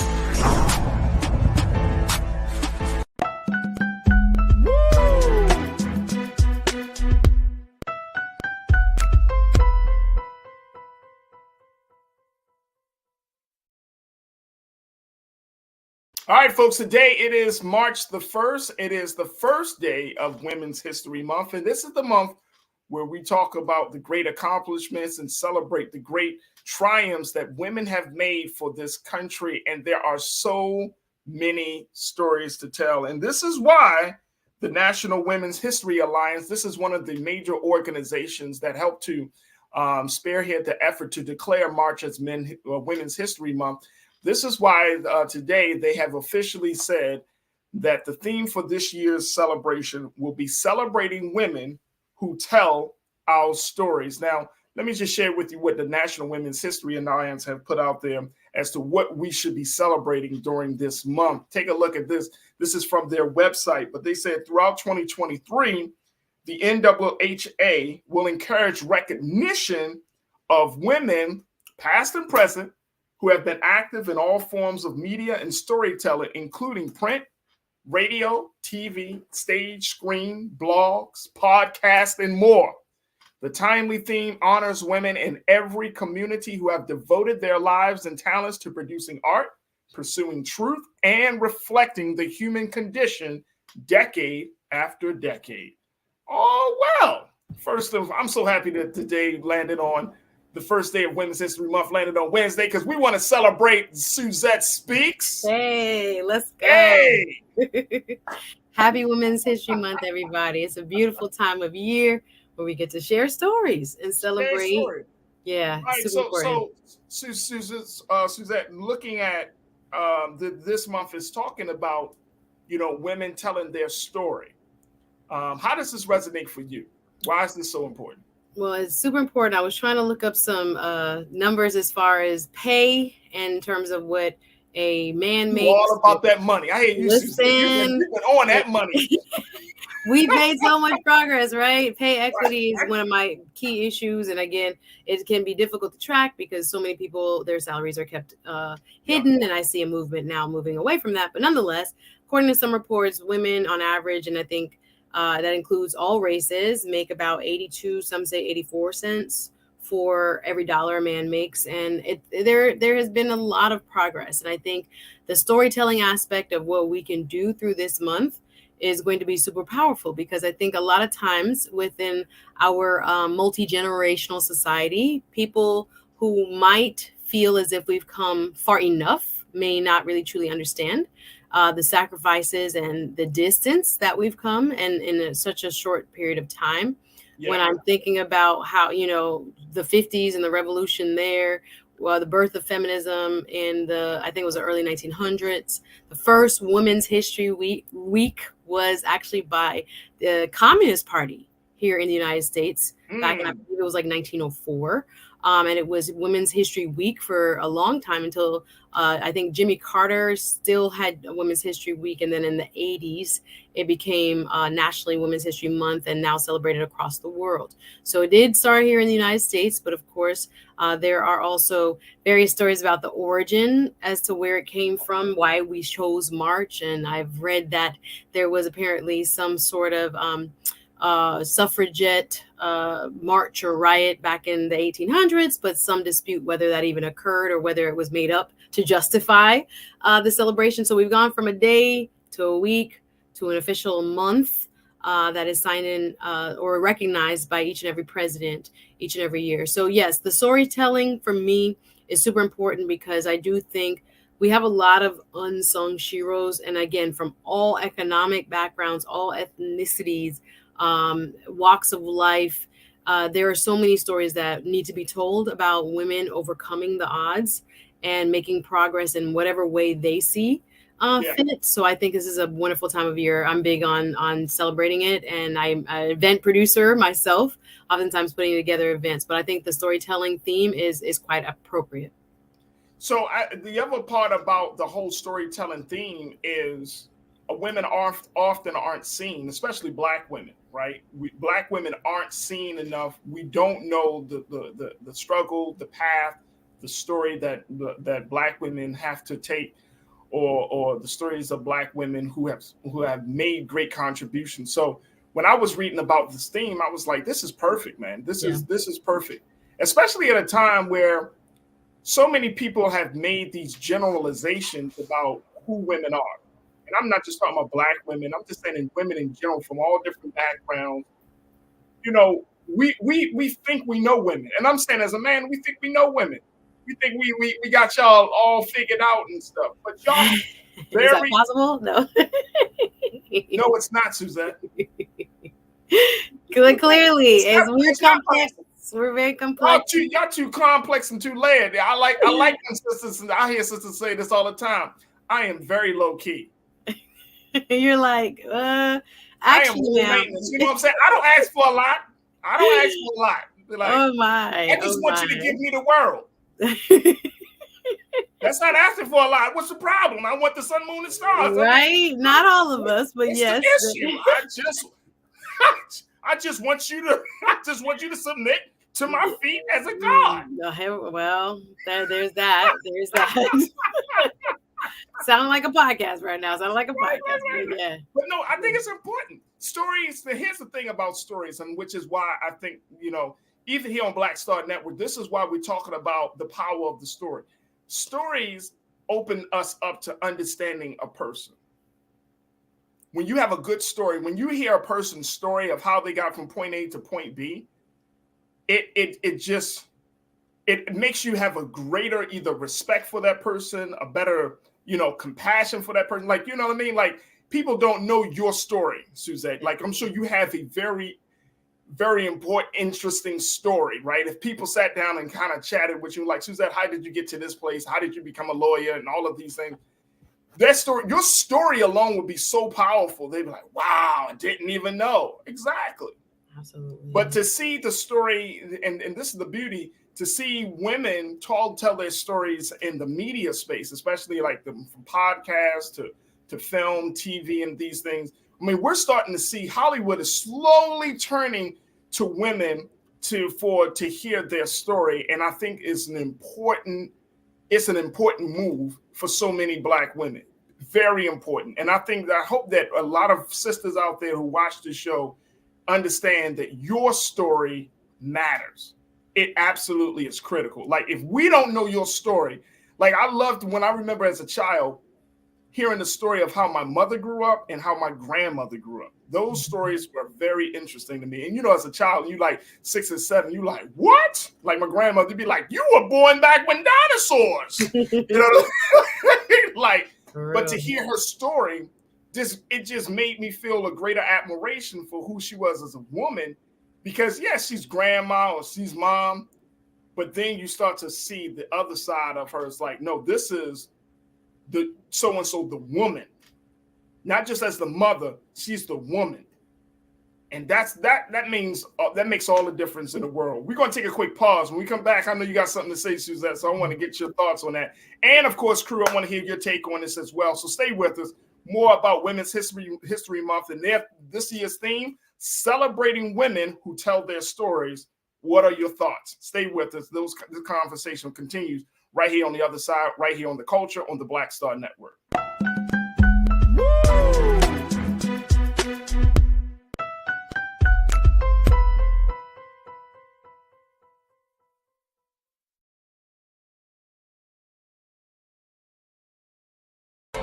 All right, folks, today it is March the 1st. It is the first day of Women's History Month, and this is the month where we talk about the great accomplishments and celebrate the great triumphs that women have made for this country, and there are so many stories to tell. And this is why the National Women's History Alliance, this is one of the major organizations that help to spearhead the effort to declare March as Women's History Month. This is why today they have officially said that the theme for this year's celebration will be celebrating women who tell our stories. Now, let me just share with you what the National Women's History Alliance have put out there as to what we should be celebrating during this month. Take a look at this. This is from their website, but they said throughout 2023, the NWHA will encourage recognition of women, past and present, who have been active in all forms of media and storytelling, including print, radio, TV, stage, screen, blogs, podcasts, and more. The timely theme honors women in every community who have devoted their lives and talents to producing art, pursuing truth, and reflecting the human condition decade after decade. Oh, well, first of all, I'm so happy that today landed on the first day of Women's History Month, landed on Wednesday, because we want to celebrate Suzette Speaks. Hey, let's go. Hey. Happy Women's History Month, everybody. It's a beautiful time of year where we get to share stories and celebrate. Yeah, all right, so Suzette, looking at this month is talking about, women telling their story. How does this resonate for you? Why is this so important? Well, it's super important. I was trying to look up some numbers as far as pay in terms of what a man makes. All about that money. I hear you. You've been on that money. We've made so much progress, right? Pay equity is one of my key issues. And again, it can be difficult to track because so many people, their salaries are kept hidden. And I see a movement now moving away from that. But nonetheless, according to some reports, women on average, and I think that includes all races, make about 82, some say 84 cents for every dollar a man makes. And there has been a lot of progress. And I think the storytelling aspect of what we can do through this month is going to be super powerful, because I think a lot of times within our multi-generational society, people who might feel as if we've come far enough may not really truly understand the sacrifices and the distance that we've come and in such a short period of time. Yeah. When I'm thinking about how, the 50s and the revolution there, the birth of feminism in I think it was the early 1900s. The first Women's History Week was actually by the Communist Party here in the United States back in, I believe it was like 1904. And it was Women's History Week for a long time until I think Jimmy Carter still had a Women's History Week. And then in the 80s, it became nationally Women's History Month and now celebrated across the world. So it did start here in the United States. But of course, there are also various stories about the origin as to where it came from, why we chose March. And I've read that there was apparently some sort of suffragette march or riot back in the 1800s, but some dispute whether that even occurred or whether it was made up to justify the celebration. So we've gone from a day to a week to an official month that is signed in or recognized by each and every president each and every year. So yes, the storytelling for me is super important, because I do think we have a lot of unsung heroes. And again, from all economic backgrounds, all ethnicities, walks of life. There are so many stories that need to be told about women overcoming the odds and making progress in whatever way they see fit. So I think this is a wonderful time of year. I'm big on celebrating it, and I'm an event producer myself, oftentimes putting together events. But I think the storytelling theme is quite appropriate. So the other part about the whole storytelling theme is women often aren't seen, especially Black women, right? Black women aren't seen enough. We don't know the struggle, the path, the story that Black women have to take, or the stories of Black women who have made great contributions. So when I was reading about this theme, I was like, this is perfect, man. This is perfect, especially at a time where so many people have made these generalizations about who women are. And I'm not just talking about Black women. I'm just saying women in general from all different backgrounds. You know, we think we know women. And I'm saying as a man, we think we know women. We think we got y'all all figured out and stuff. But y'all very... Is that possible? No. No, it's not, Suzette. Clearly, we're complex. We're very complex. Y'all too complex and too layered. I like when sisters, and I hear sisters say this all the time. I am very low key. You're like, actually, I am low maintenance. You know what I'm saying? I don't ask for a lot. Like, oh my! I just want you to give me the world. That's not asking for a lot. What's the problem? I want the sun, moon, and stars. Right? Not all of us, but it's yes. The issue. I just want you to submit to my feet as a god. Well, there's that. There's that. Sound like a podcast right now. Right. Yeah. But no, I think it's important. Stories. Here's the thing about stories, and which is why I think, even here on Black Star Network, this is why we're talking about the power of the story. Stories open us up to understanding a person. When you have a good story, when you hear a person's story of how they got from point A to point B, it makes you have a greater either respect for that person, a better, compassion for that person. Like, you know what I mean? Like, people don't know your story, Suzette. Like, I'm sure you have a very, very important, interesting story, right? If people sat down and kind of chatted with you, like, Suzette, how did you get to this place? How did you become a lawyer? And all of these things. That story, your story alone would be so powerful. They'd be like, wow, I didn't even know. Exactly. Absolutely. But to see the story, and this is the beauty, to see women tell their stories in the media space, especially like from podcasts to film, TV, and these things. I mean, we're starting to see Hollywood is slowly turning to women to hear their story. And I think it's an important move for so many Black women. Very important. And I hope that a lot of sisters out there who watch the show understand that your story matters. It absolutely is critical. Like, if we don't know your story, like, I loved when I remember as a child hearing the story of how my mother grew up and how my grandmother grew up. Those stories were very interesting to me. And, as a child, you like 6 or 7, you like, what? Like, my grandmother would be like, you were born back when dinosaurs. Like, but to hear her story, it just made me feel a greater admiration for who she was as a woman. Because, yes, she's grandma or she's mom, but then you start to see the other side of her. It's like, no, this is the so-and-so, the woman. Not just as the mother, she's the woman. And that means that makes all the difference in the world. We're going to take a quick pause. When we come back, I know you got something to say, Suzette, so I want to get your thoughts on that. And, of course, crew, I want to hear your take on this as well. So stay with us. More about Women's History Month and this year's theme, celebrating women who tell their stories. What are your thoughts? Stay with us. This conversation continues right here on the other side, right here on The Culture on the Black Star Network.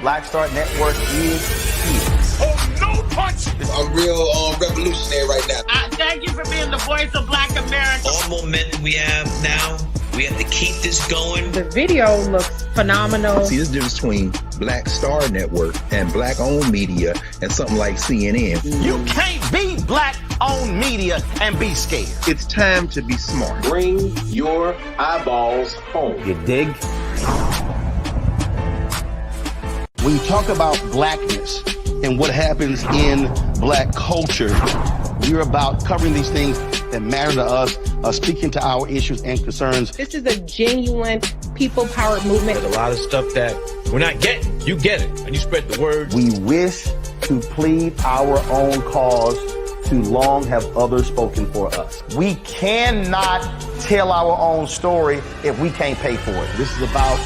Black Star Network is here. Oh, no punch! I'm real revolutionary right now. Thank you for being the voice of Black America. All momentum we have now, we have to keep this going. The video looks phenomenal. See, there's a difference between Black Star Network and Black-owned media and something like CNN. You can't be Black-owned media and be scared. It's time to be smart. Bring your eyeballs home. You dig? When you talk about Blackness and what happens in Black culture, we're about covering these things that matter to us, speaking to our issues and concerns. This is a genuine people power movement. There's a lot of stuff that we're not getting. You get it, and you spread the word. We wish to plead our own cause. Too long have others spoken for us. We cannot tell our own story if we can't pay for it. This is about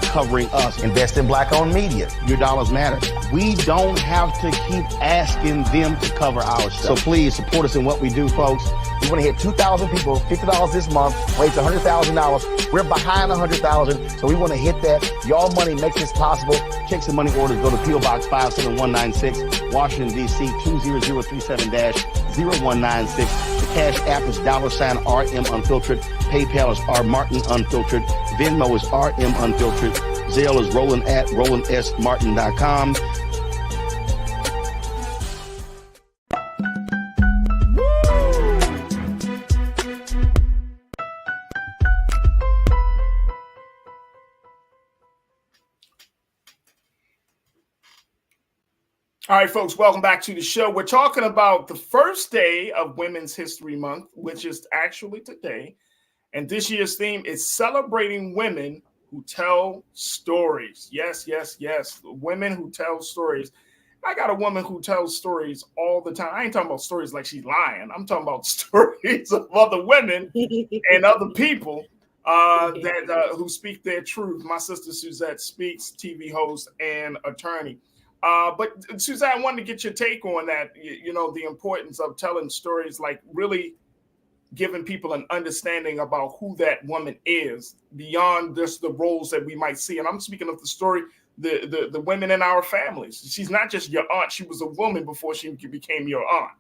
covering us. Invest in Black-owned media. Your dollars matter. We don't have to keep asking them to cover our stuff. So please support us in what we do, folks. We want to hit 2,000 people, $50 this month, raise $100,000. We're behind 100,000, so we want to hit that. Y'all money makes this possible. Check some money orders. Go to P.O. Box 57196, Washington, D.C. 20037-0196. The Cash App is $RM Unfiltered. PayPal is R Martin Unfiltered. Venmo is RM Unfiltered. Zelle is Roland at RolandSMartin.com. All right, folks, welcome back to the show. We're talking about the first day of Women's History Month, which is actually today. And this year's theme is celebrating women who tell stories. Yes, yes, yes. Women who tell stories. I got a woman who tells stories all the time. I ain't talking about stories like she's lying. I'm talking about stories of other women and other people who speak their truth. My sister Suzette Speaks, TV host and attorney. But Suzette, I wanted to get your take on that, you know, the importance of telling stories, like really giving people an understanding about who that woman is beyond just the roles that we might see. And I'm speaking of the story, the women in our families. She's not just your aunt. She was a woman before she became your aunt.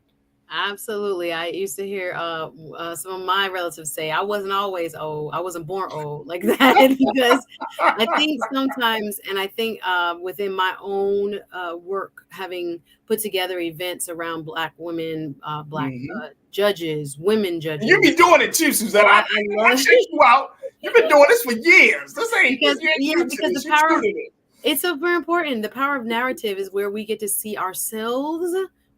Absolutely. I used to hear some of my relatives say, I wasn't always old. I wasn't born old like that. Because I think sometimes, and I think within my own work, having put together events around Black women, Black judges, women judges. You be doing it too, Suzette. I checked you out. You've been doing this for years. This ain't because the power. It's super important. The power of narrative is where we get to see ourselves,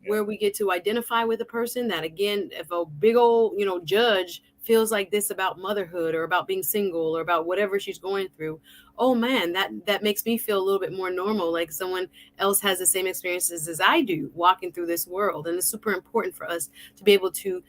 where we get to identify with a person that, again, if a big old, judge feels like this about motherhood or about being single or about whatever she's going through, oh man, that makes me feel a little bit more normal, like someone else has the same experiences as I do walking through this world. And it's super important for us to be able to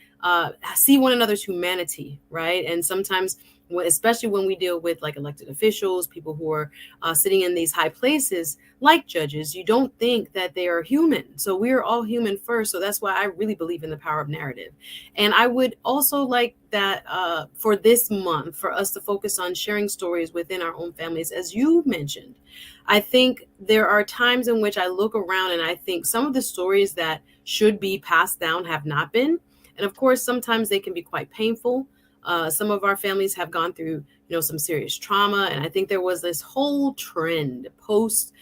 see one another's humanity, right? And sometimes, especially when we deal with like elected officials, people who are sitting in these high places like judges, you don't think that they are human. So we are all human first. So that's why I really believe in the power of narrative. And I would also like that for this month, for us to focus on sharing stories within our own families, as you mentioned. I think there are times in which I look around and I think some of the stories that should be passed down have not been. And of course, sometimes they can be quite painful. Some of our families have gone through, some serious trauma. And I think there was this whole trend post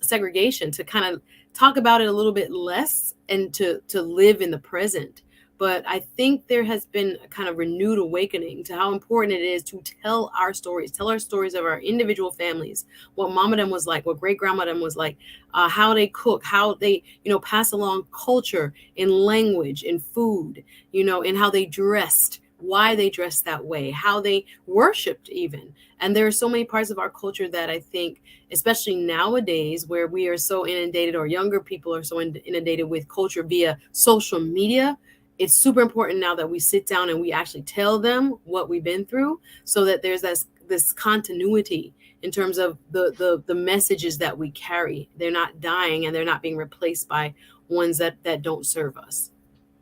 segregation to kind of talk about it a little bit less and to live in the present. But I think there has been a kind of renewed awakening to how important it is to tell our stories of our individual families, what mama them was like, what great grandma them was like, how they cook, how they, pass along culture in language, in food, and how they dressed, why they dressed that way, how they worshiped even. And there are so many parts of our culture that I think, especially nowadays where we are so inundated, or younger people are so inundated with culture via social media, it's super important now that we sit down and we actually tell them what we've been through, so that there's this continuity in terms of the messages that we carry. They're not dying and they're not being replaced by ones that don't serve us.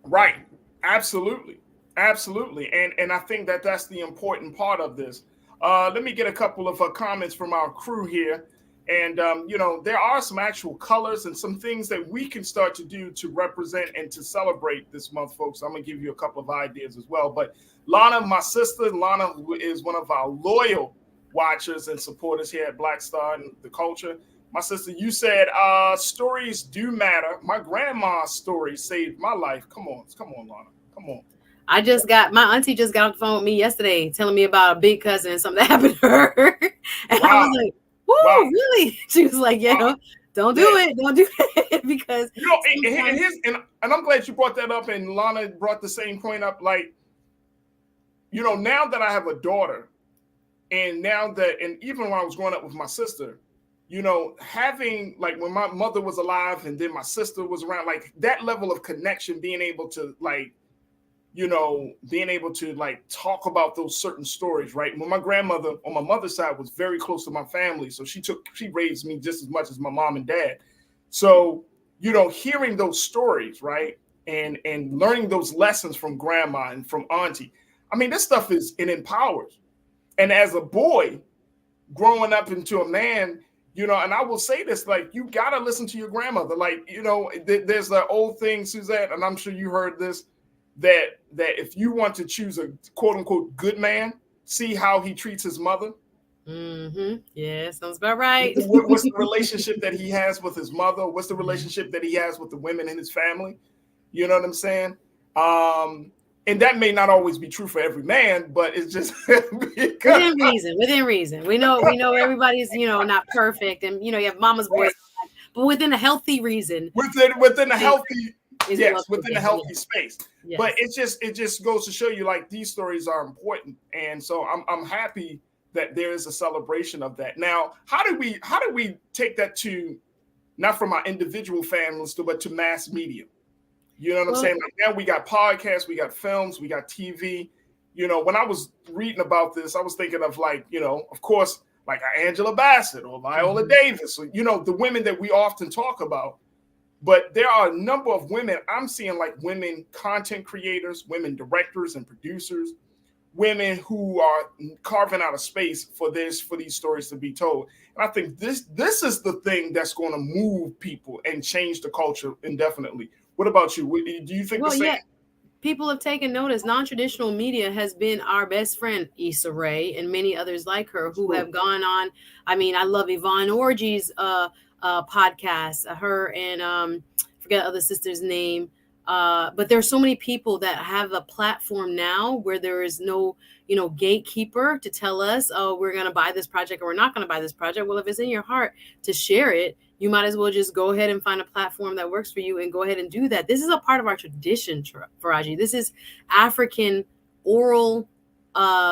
Right. Absolutely. Absolutely. And I think that's the important part of this. Let me get a couple of comments from our crew here. And, there are some actual colors and some things that we can start to do to represent and to celebrate this month, folks. I'm going to give you a couple of ideas as well. But Lana, my sister, who is one of our loyal watchers and supporters here at Black Star and the Culture. My sister, you said stories do matter. My grandma's story saved my life. Come on, Lana. Come on. My auntie just got off the phone with me yesterday telling me about a big cousin and something that happened to her. And wow. I was like, whoa, really? She was like, don't do it. Don't do it. Because and I'm glad you brought that up, and Lana brought the same point up. Like, now that I have a daughter, And now that, and even when I was growing up with my sister, you know, having like when my mother was alive and then my sister was around, like that level of connection, being able to like, you know, being able to like talk about those certain stories, right? When my grandmother on my mother's side was very close to my family. So she raised me just as much as my mom and dad. So, you know, hearing those stories, right? And learning those lessons from grandma and from auntie. I mean, this stuff it empowers. And as a boy growing up into a man, you know, and I will say this, like, you got to listen to your grandmother. Like, you know, there's that old thing, Suzette, and I'm sure you heard this, that if you want to choose a quote unquote good man, see how he treats his mother. Mm-hmm. Yeah, sounds about right. What's the relationship that he has with his mother? What's the relationship that he has with the women in his family? You know what I'm saying? And that may not always be true for every man, but it's just within reason. We know everybody's, you know, not perfect, and you know, you have mama's boys, but within a healthy reason. Within a healthy, within a healthy space. Yes. But it just goes to show you, like, these stories are important, and so I'm happy that there is a celebration of that. Now, how do we take that to, not from our individual families, but to mass media? You know what I'm saying? Like, now we got podcasts, we got films, we got TV. You know, when I was reading about this, I was thinking of, like, you know, of course, like Angela Bassett or Viola Davis, or, you know, the women that we often talk about. But there are a number of women I'm seeing, like women content creators, women directors and producers, women who are carving out a space for these stories to be told. And I think this is the thing that's going to move people and change the culture indefinitely. What about you? Do you think the same? Yeah. People have taken notice. Non-traditional media has been our best friend, Issa Rae, and many others like her who have gone on. I mean, I love Yvonne Orji's podcast, her and I forget the other sister's name. But there's so many people that have a platform now where there is no, you know, gatekeeper to tell us, oh, we're going to buy this project or we're not going to buy this project. Well, if it's in your heart to share it, you might as well just go ahead and find a platform that works for you and go ahead and do that. This is a part of our tradition, Farajii. This is African oral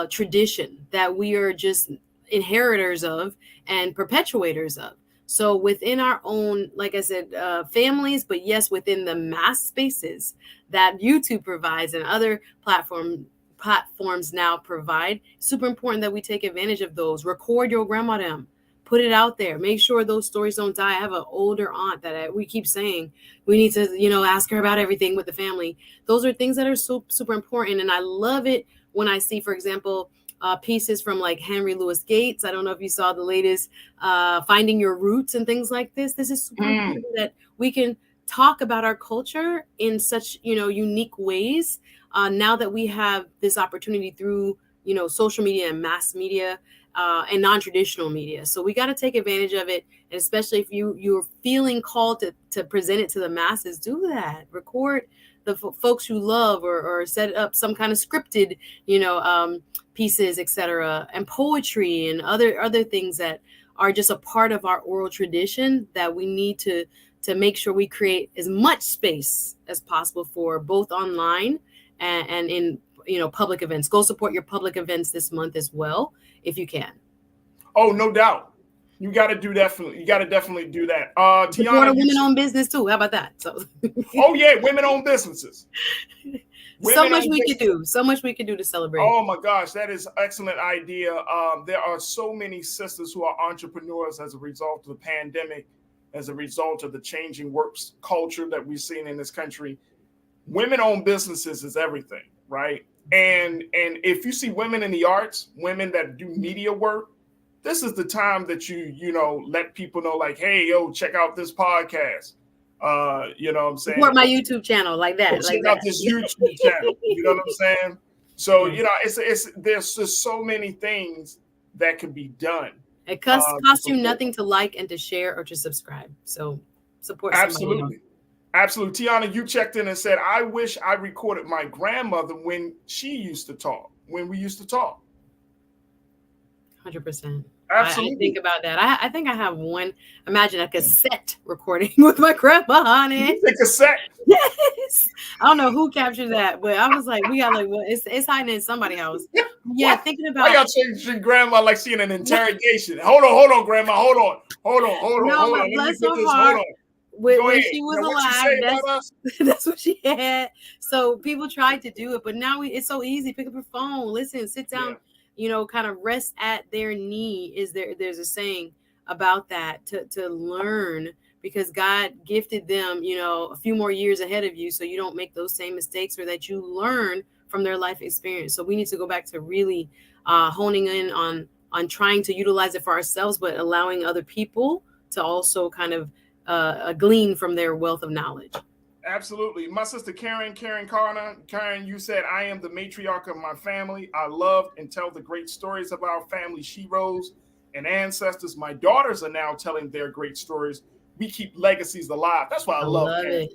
tradition that we are just inheritors of and perpetuators of. So within our own, like I said, families, but yes, within the mass spaces that YouTube provides and other platforms now provide, super important that we take advantage of those. Record your grandma them. Put it out there. Make sure those stories don't die. I have an older aunt that we keep saying we need to, you know, ask her about everything with the family. Those are things that are so super important. And I love it when I see, for example, pieces from like Henry Louis Gates. I don't know if you saw the latest Finding Your Roots and things like this. This is super important that we can talk about our culture in such, you know, unique ways. Now that we have this opportunity through, you know, social media and mass media and non-traditional media. So we got to take advantage of it. And especially if you're feeling called to present it to the masses, do that. Record the folks you love or set up some kind of scripted, you know, pieces, etc., and poetry and other things that are just a part of our oral tradition that we need to make sure we create as much space as possible for, both online and in, you know, public events. Go support your public events this month as well, if you can. Oh, no doubt. You got to definitely do that. Tiana, support a women-owned business too. How about that? So. Oh yeah, women-owned businesses. So much we could do. So much we could do to celebrate. Oh my gosh, that is an excellent idea. There are so many sisters who are entrepreneurs as a result of the pandemic, as a result of the changing works culture that we've seen in this country. Women-owned businesses is everything, right? And if you see women in the arts, women that do media work, this is the time that you know, let people know, like, hey, yo, check out this podcast. You know what I'm saying? Support my YouTube channel like that. Check out this YouTube channel. You know what I'm saying? So, you know, it's there's just so many things that can be done. It costs you nothing to like and to share or to subscribe. So support somebody else. Absolutely. Tiana, you checked in and said, I wish I recorded my grandmother when she used to talk, when we used to talk. 100%. Absolutely. I think about that. I think I have one, imagine a cassette recording with my grandma on it. The cassette? Yes. I don't know who captured that, but I was like, we got like, well, it's hiding in somebody's house. Yeah, thinking about. Why y'all treating grandma like she in an interrogation? Hold on, grandma. Hold on. Let me bless put her this. heart. Hold on. When she was alive, she that's what she had. So people tried to do it, but now it's so easy. Pick up your phone, listen, sit down, kind of rest at their knee. There's a saying about that to learn, because God gifted them, a few more years ahead of you, so you don't make those same mistakes, or that you learn from their life experience. So we need to go back to really honing in on trying to utilize it for ourselves, but allowing other people to also kind of glean from their wealth of knowledge. Absolutely. My sister Karen Carter. Karen, you said, I am the matriarch of my family. I love and tell the great stories of our family sheroes and ancestors. My daughters are now telling their great stories. We keep legacies alive. That's why I love Karen.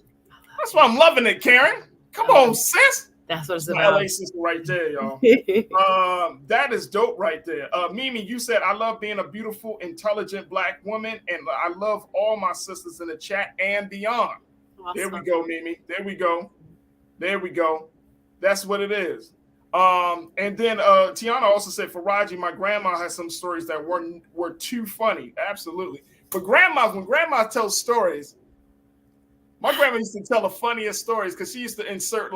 That's why I'm loving it, Karen. Come on, sis. That's what it's about. My LA sister right there, y'all. That is dope right there. Mimi, you said, I love being a beautiful, intelligent Black woman, and I love all my sisters in the chat and beyond. Awesome. There we go, Mimi. There we go. That's what it is. And then Tiana also said, Farajii, my grandma has some stories that were too funny. Absolutely. But when grandma tells stories, my grandma used to tell the funniest stories, because she used to insert,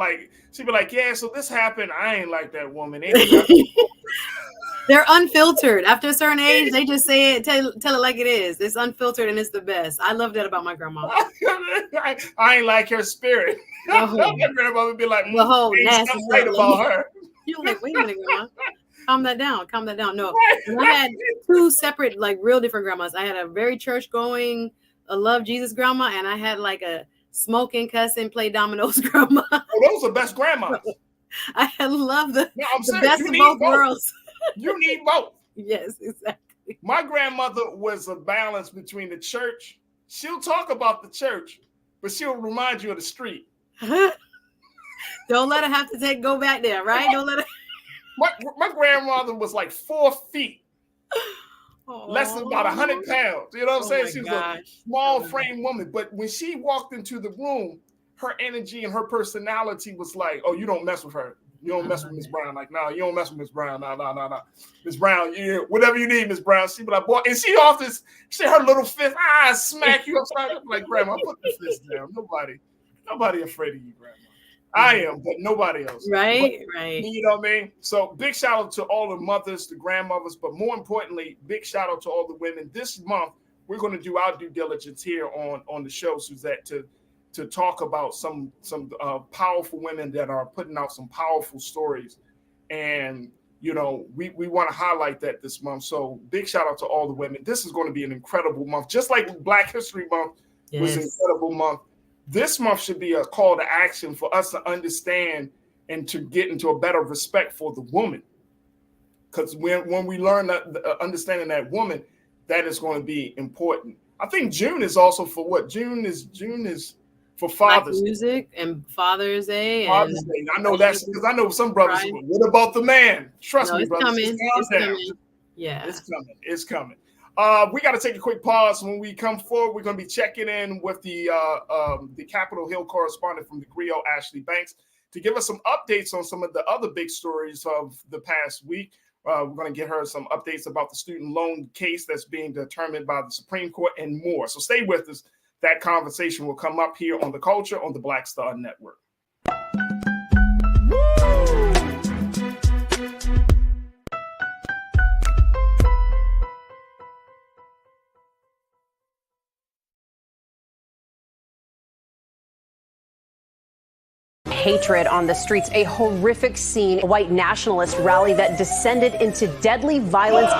she'd be like, yeah, so this happened. I ain't like that woman. They're unfiltered. After a certain age, they just say it, tell it like it is. It's unfiltered and it's the best. I love that about my grandma. I ain't like her spirit. My grandma would be like, the whole nasty right about her. You're like, wait a minute, grandma. Calm that down. No, I had two separate, real different grandmas. I had a very church-going, a love Jesus grandma, and I had a smoking, cussing, play dominoes grandma. Oh, those are best grandmas. I love the best of both worlds. You need both. Yes, exactly. My grandmother was a balance between the church. She'll talk about the church, but she'll remind you of the street. Don't let her have to go back there, right? Don't let her. My grandmother was 4 feet. Less than about 100 pounds. You know what I'm saying? She was a small frame woman. But when she walked into the room, her energy and her personality was like, oh, you don't mess with her. You don't mess with Miss Brown. No, you don't mess with Miss Brown. No. Miss Brown, whatever you need, Miss Brown. She'd be like, boy, and she her little fist, smack you upside. I'm like, Grandma, put the fist down. Nobody afraid of you, Grandma. I am, but nobody else. Right. You know what I mean? So big shout out to all the mothers, the grandmothers, but more importantly, big shout out to all the women. This month, we're going to do our due diligence here on the show, Suzette, to talk about some powerful women that are putting out some powerful stories. And, we want to highlight that this month. So big shout out to all the women. This is going to be an incredible month. Just like Black History Month was an incredible month. This month should be a call to action for us to understand and to get into a better respect for the woman. Because when we learn understanding that woman, that is going to be important. I think June is also for what? June is for Father's Day. Music and Father's Day. Father's Day. I know that's because I know some brothers. Right. What about the man? Trust me, brothers. It's coming. Yeah, it's coming. We got to take a quick pause. When we come forward, we're going to be checking in with the Capitol Hill correspondent from the Griot, Ashley Banks, to give us some updates on some of the other big stories of the past week. We're going to get her some updates about the student loan case that's being determined by the Supreme Court and more. So stay with us. That conversation will come up here on The Culture on the Black Star Network. Hatred on the streets, a horrific scene, a white nationalist rally that descended into deadly violence.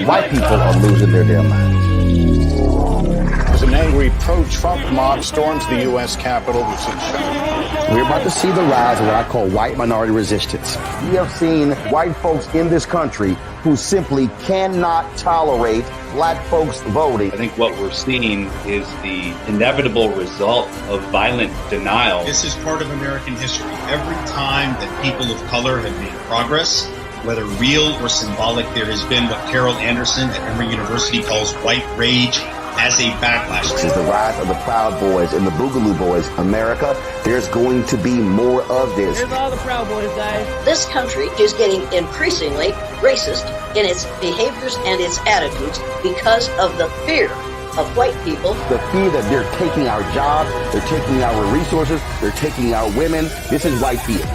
White people are losing their damn minds. As an angry pro-Trump mob storms the U.S. Capitol, we're about to see the rise of what I call white minority resistance. We have seen white folks in this country who simply cannot tolerate Black folks voting. I think what we're seeing is the inevitable result of violent denial. This is part of American history. Every time that people of color have made progress, whether real or symbolic, there has been what Carol Anderson at Emory University calls white rage as a backlash. This is the rise of the Proud Boys and the Boogaloo Boys. America, there's going to be more of this. Here's all the Proud Boys, guys. This country is getting increasingly racist in its behaviors and its attitudes because of the fear of white people. The fear that they're taking our jobs, they're taking our resources, they're taking our women. This is white fear.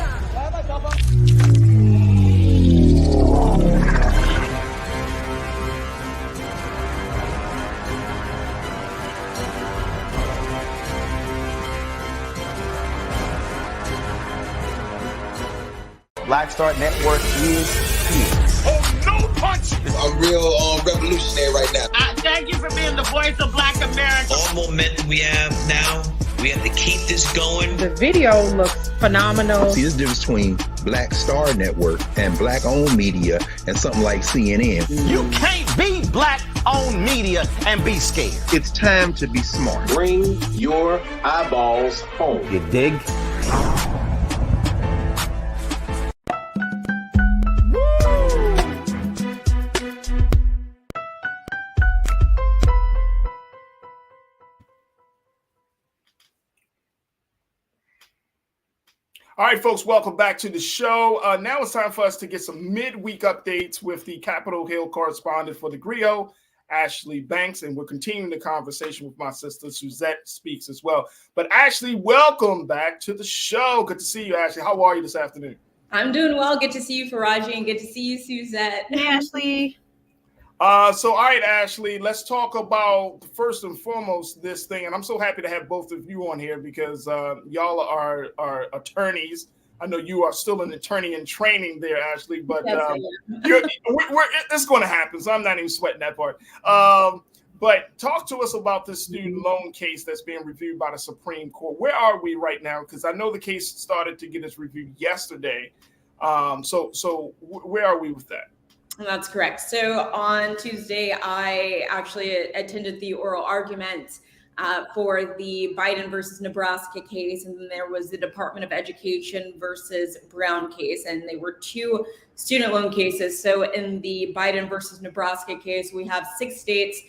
Black Star Network is here. Oh, no punch! I'm real revolutionary right now. Thank you for being the voice of Black America. All momentum we have now, we have to keep this going. The video looks phenomenal. See, there's a difference between Black Star Network and black-owned media and something like CNN. You can't be black-owned media and be scared. It's time to be smart. Bring your eyeballs home. You dig? All right, folks, welcome back to the show. Now it's time for us to get some midweek updates with the Capitol Hill correspondent for the Griot, Ashley Banks, and we're continuing the conversation with my sister, Suzette Speaks, as well. But Ashley, welcome back to the show. Good to see you, Ashley. How are you this afternoon? I'm doing well. Good to see you, Farajii, and good to see you, Suzette. Hey, Ashley. So, all right, Ashley, let's talk about first and foremost this thing. And I'm so happy to have both of you on here because y'all are attorneys. I know you are still an attorney in training there, Ashley, but it's going to happen. So I'm not even sweating that part. But talk to us about this student loan case that's being reviewed by the Supreme Court. Where are we right now? Because I know the case started to get its review yesterday. So where are we with that? That's correct. So on Tuesday, I actually attended the oral argument for the Biden versus Nebraska case, and then there was the Department of Education versus Brown case, and they were two student loan cases. So in the Biden versus Nebraska case, we have 6 states,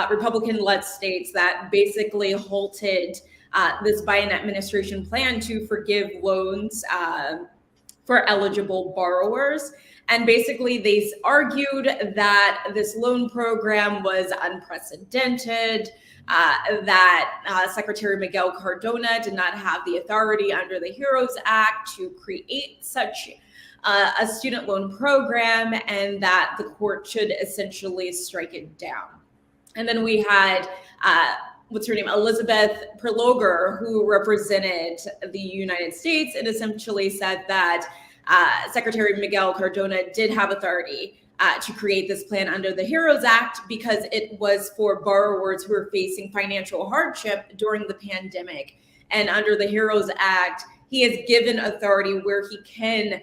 Republican-led states, that basically halted this Biden administration plan to forgive loans for eligible borrowers. And basically, they argued that this loan program was unprecedented, that Secretary Miguel Cardona did not have the authority under the HEROES Act to create such a student loan program, and that the court should essentially strike it down. And then we had, what's her name, Elizabeth Perloger, who represented the United States, and essentially said that Secretary Miguel Cardona did have authority to create this plan under the HEROES Act because it was for borrowers who were facing financial hardship during the pandemic. And under the HEROES Act, he has given authority where he can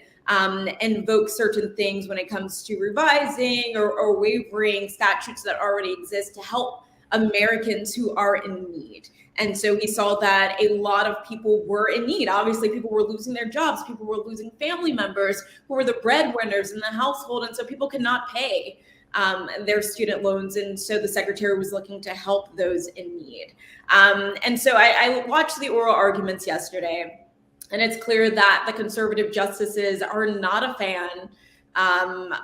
invoke certain things when it comes to revising or waiving statutes that already exist to help Americans who are in need. And so we saw that a lot of people were in need. Obviously, people were losing their jobs. People were losing family members who were the breadwinners in the household. And so people could not pay their student loans. And so the secretary was looking to help those in need. And so I watched the oral arguments yesterday, and it's clear that the conservative justices are not a fan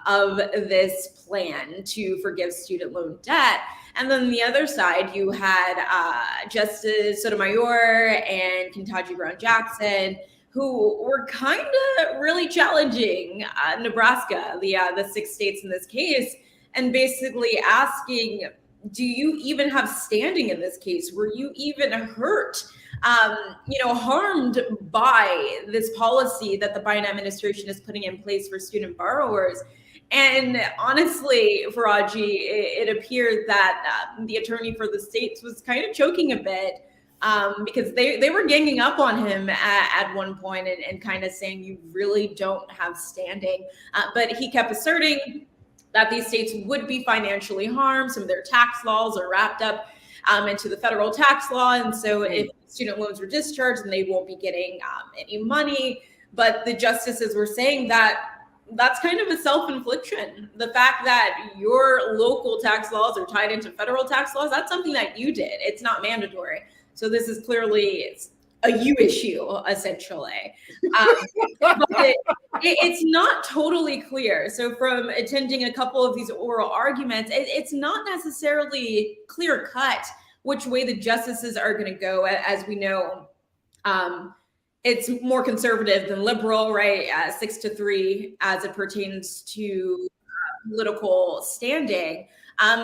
of this plan to forgive student loan debt. And then the other side, you had Justice Sotomayor and Ketanji Brown Jackson, who were kind of really challenging Nebraska, the 6 states in this case, and basically asking, do you even have standing in this case? Were you even hurt, harmed by this policy that the Biden administration is putting in place for student borrowers? And honestly, Farajii, it appeared that the attorney for the states was kind of choking a bit because they were ganging up on him at one point and kind of saying, you really don't have standing. But he kept asserting that these states would be financially harmed. Some of their tax laws are wrapped up into the federal tax law. And so if student loans were discharged, then they won't be getting any money. But the justices were saying that that's kind of a self-infliction. The fact that your local tax laws are tied into federal tax laws, that's something that you did. It's not mandatory. So this is clearly a you issue, essentially. But it's not totally clear. So from attending a couple of these oral arguments, it's not necessarily clear cut which way the justices are going to go. As we know, it's more conservative than liberal, right? 6-3 as it pertains to political standing.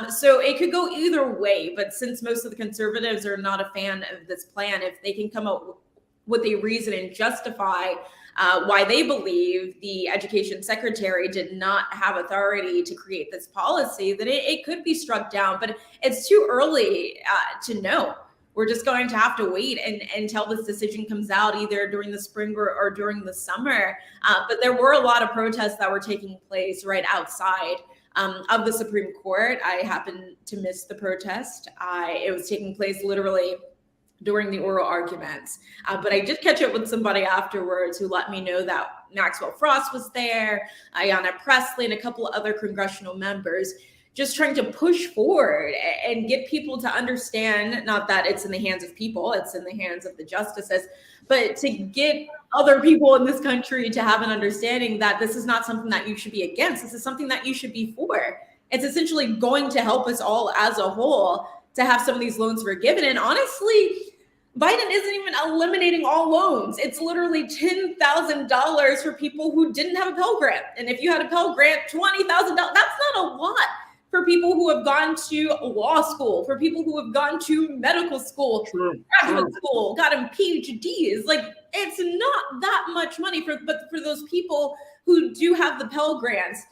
So it could go either way, but since most of the conservatives are not a fan of this plan, if they can come up with a reason and justify why they believe the education secretary did not have authority to create this policy, then it could be struck down, but it's too early to know. We're just going to have to wait until this decision comes out either during the spring or during the summer. But there were a lot of protests that were taking place right outside of the Supreme Court. I happened to miss the protest. It was taking place literally during the oral arguments. But I did catch up with somebody afterwards who let me know that Maxwell Frost was there, Ayanna Pressley, and a couple of other congressional members, just trying to push forward and get people to understand, not that it's in the hands of people, it's in the hands of the justices, but to get other people in this country to have an understanding that this is not something that you should be against. This is something that you should be for. It's essentially going to help us all as a whole to have some of these loans forgiven. And honestly, Biden isn't even eliminating all loans. It's literally $10,000 for people who didn't have a Pell Grant. And if you had a Pell Grant, $20,000, that's not a lot for people who have gone to law school, for people who have gone to medical school, graduate school, gotten PhDs. Like, it's not that much money but for those people who do have the Pell Grants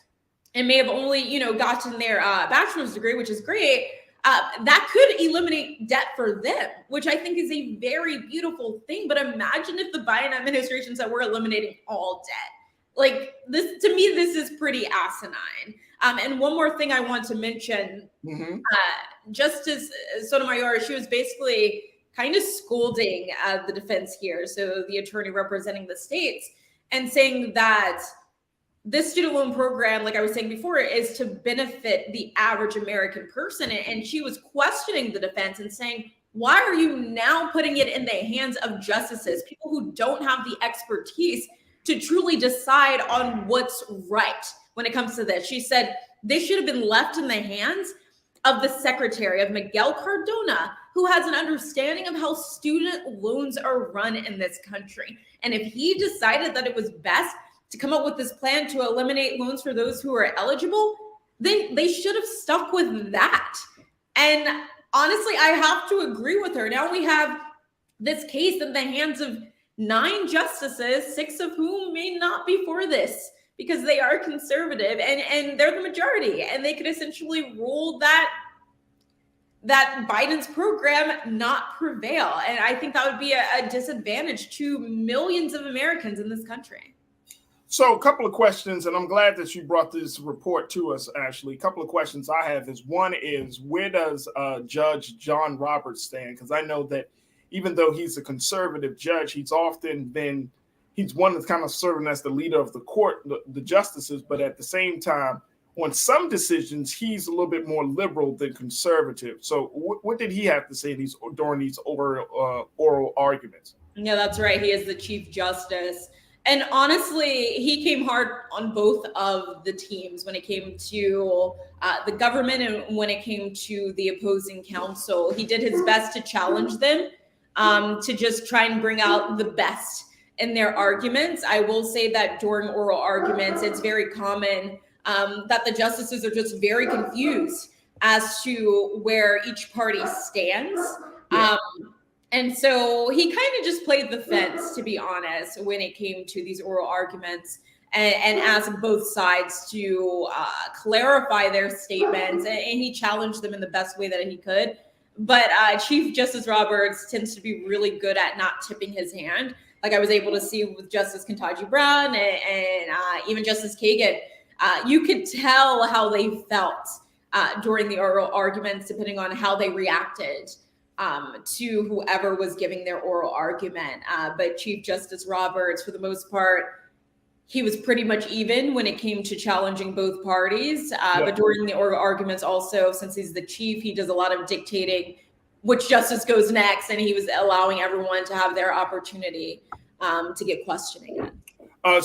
and may have only, gotten their bachelor's degree, which is great. That could eliminate debt for them, which I think is a very beautiful thing. But imagine if the Biden administration said we're eliminating all debt. Like, this, to me, this is pretty asinine. And one more thing I want to mention, Justice Sotomayor, she was basically kind of scolding the defense here, so the attorney representing the states, and saying that this student loan program, like I was saying before, is to benefit the average American person. And she was questioning the defense and saying, why are you now putting it in the hands of justices, people who don't have the expertise to truly decide on what's right when it comes to this? She said they should have been left in the hands of the secretary, of Miguel Cardona, who has an understanding of how student loans are run in this country. And if he decided that it was best to come up with this plan to eliminate loans for those who are eligible, then they should have stuck with that. And honestly, I have to agree with her. Now we have this case in the hands of 9 justices, 6 of whom may not be for this because they are conservative and they're the majority. And they could essentially rule that Biden's program not prevail. And I think that would be a disadvantage to millions of Americans in this country. So a couple of questions, and I'm glad that you brought this report to us, Ashley. A couple of questions I have is, one is, where does Judge John Roberts stand? Because I know that even though he's a conservative judge, he's one that's kind of serving as the leader of the court, the justices, but at the same time, on some decisions, he's a little bit more liberal than conservative. So what did he have to say during these oral arguments? Yeah, that's right. He is the Chief Justice. And honestly, he came hard on both of the teams when it came to the government and when it came to the opposing counsel. He did his best to challenge them, to just try and bring out the best in their arguments. I will say that during oral arguments, it's very common that the justices are just very confused as to where each party stands. And so he kind of just played the fence, to be honest, when it came to these oral arguments and asked both sides to clarify their statements. And he challenged them in the best way that he could. But Chief Justice Roberts tends to be really good at not tipping his hand. Like I was able to see with Justice Ketanji Brown and even Justice Kagan, you could tell how they felt during the oral arguments, depending on how they reacted to whoever was giving their oral argument. But Chief Justice Roberts, for the most part, he was pretty much even when it came to challenging both parties. But during the oral arguments also, since he's the chief, he does a lot of dictating which justice goes next, and he was allowing everyone to have their opportunity to get questioning it.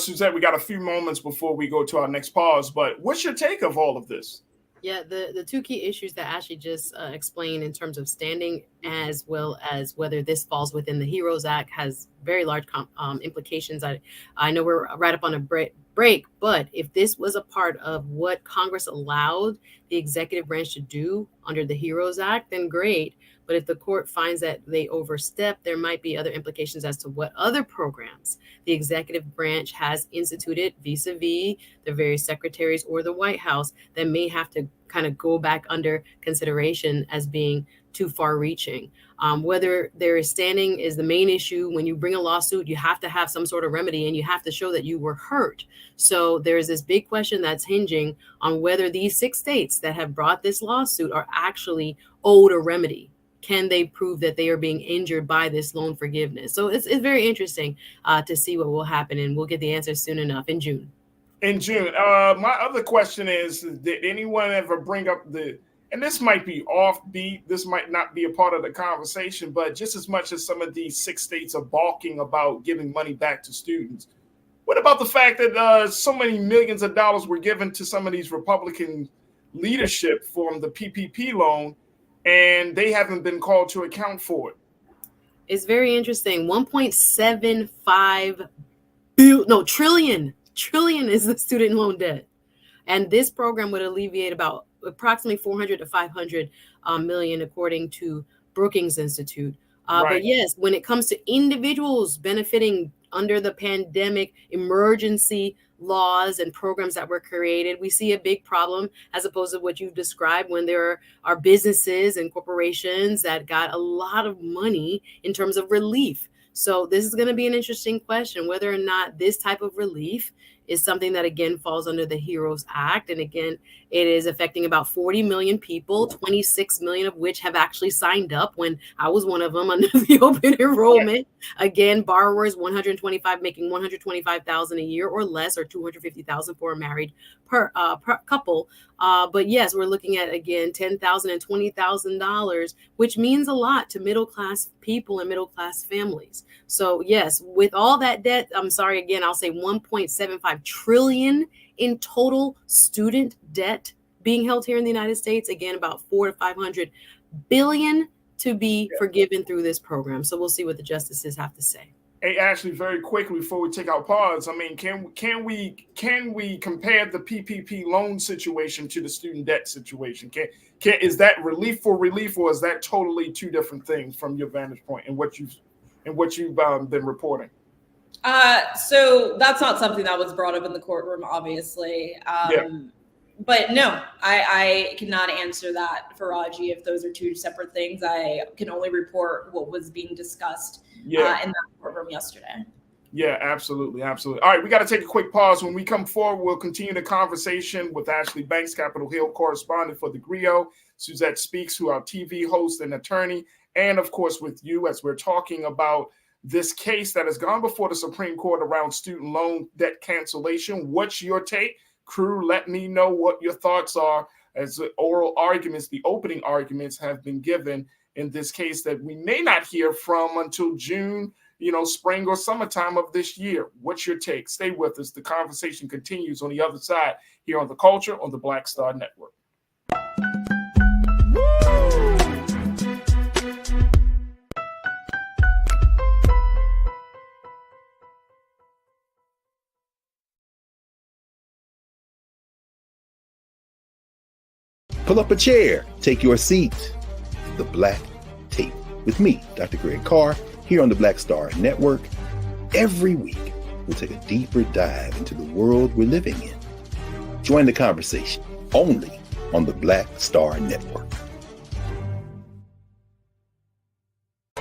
Suzette, we got a few moments before we go to our next pause, but what's your take of all of this? Yeah, the two key issues that Ashley just explained in terms of standing, as well as whether this falls within the HEROES Act, has very large implications. I know we're right up on a break, but if this was a part of what Congress allowed the executive branch to do under the HEROES Act, then great. But if the court finds that they overstep, there might be other implications as to what other programs the executive branch has instituted vis-a-vis the various secretaries or the White House that may have to kind of go back under consideration as being too far reaching. Whether there is standing is the main issue. When you bring a lawsuit, you have to have some sort of remedy and you have to show that you were hurt. So there's this big question that's hinging on whether these 6 states that have brought this lawsuit are actually owed a remedy. Can they prove that they are being injured by this loan forgiveness? So it's very interesting to see what will happen, and we'll get the answer soon enough in June. In June. My other question is, did anyone ever bring up and this might be offbeat, this might not be a part of the conversation, but just as much as some of these 6 states are balking about giving money back to students, what about the fact that so many millions of dollars were given to some of these Republican leadership from the PPP loan, and they haven't been called to account for it? It's very interesting. 1.75 trillion is the student loan debt. And this program would alleviate about approximately 400 to 500 million, according to Brookings Institute. But yes, when it comes to individuals benefiting under the pandemic emergency laws and programs that were created, we see a big problem as opposed to what you've described when there are businesses and corporations that got a lot of money in terms of relief. So this is going to be an interesting question, whether or not this type of relief is something that, again, falls under the HEROES Act. And again, it is affecting about 40 million people, 26 million of which have actually signed up, when I was one of them under the open enrollment. Again, borrowers making $125,000 a year or less, or $250,000 for a married per couple. But yes, we're looking at, again, $10,000 and $20,000, which means a lot to middle-class people and middle-class families. So yes, with all that debt, I'm sorry, again, I'll say 1.75 trillion in total student debt being held here in the United States. Again, about 400 to 500 billion to be forgiven through this program. So we'll see what the justices have to say. Hey, Ashley, very quickly before we take our pause, I mean, can we compare the PPP loan situation to the student debt situation? Is that relief for relief, or is that totally two different things from your vantage point and what you've been reporting? So that's not something that was brought up in the courtroom, obviously. But no, I cannot answer that, Farajii, if those are two separate things. I can only report what was being discussed in that courtroom yesterday. Yeah, absolutely. Absolutely. All right, we got to take a quick pause. When we come forward, we'll continue the conversation with Ashley Banks, Capitol Hill correspondent for the GRIO, Suzette Speaks, who our TV host and attorney, and of course with you, as we're talking about this case that has gone before the Supreme Court around student loan debt cancellation. What's your take? Crew, let me know what your thoughts are as the oral arguments, the opening arguments have been given in this case that we may not hear from until June, spring or summertime of this year. What's your take? Stay with us. The conversation continues on the other side here on The Culture on the Black Star Network. Pull up a chair, take your seat. The Black Tape with me, Dr. Greg Carr, here on the Black Star Network. Every week, we'll take a deeper dive into the world we're living in. Join the conversation only on the Black Star Network.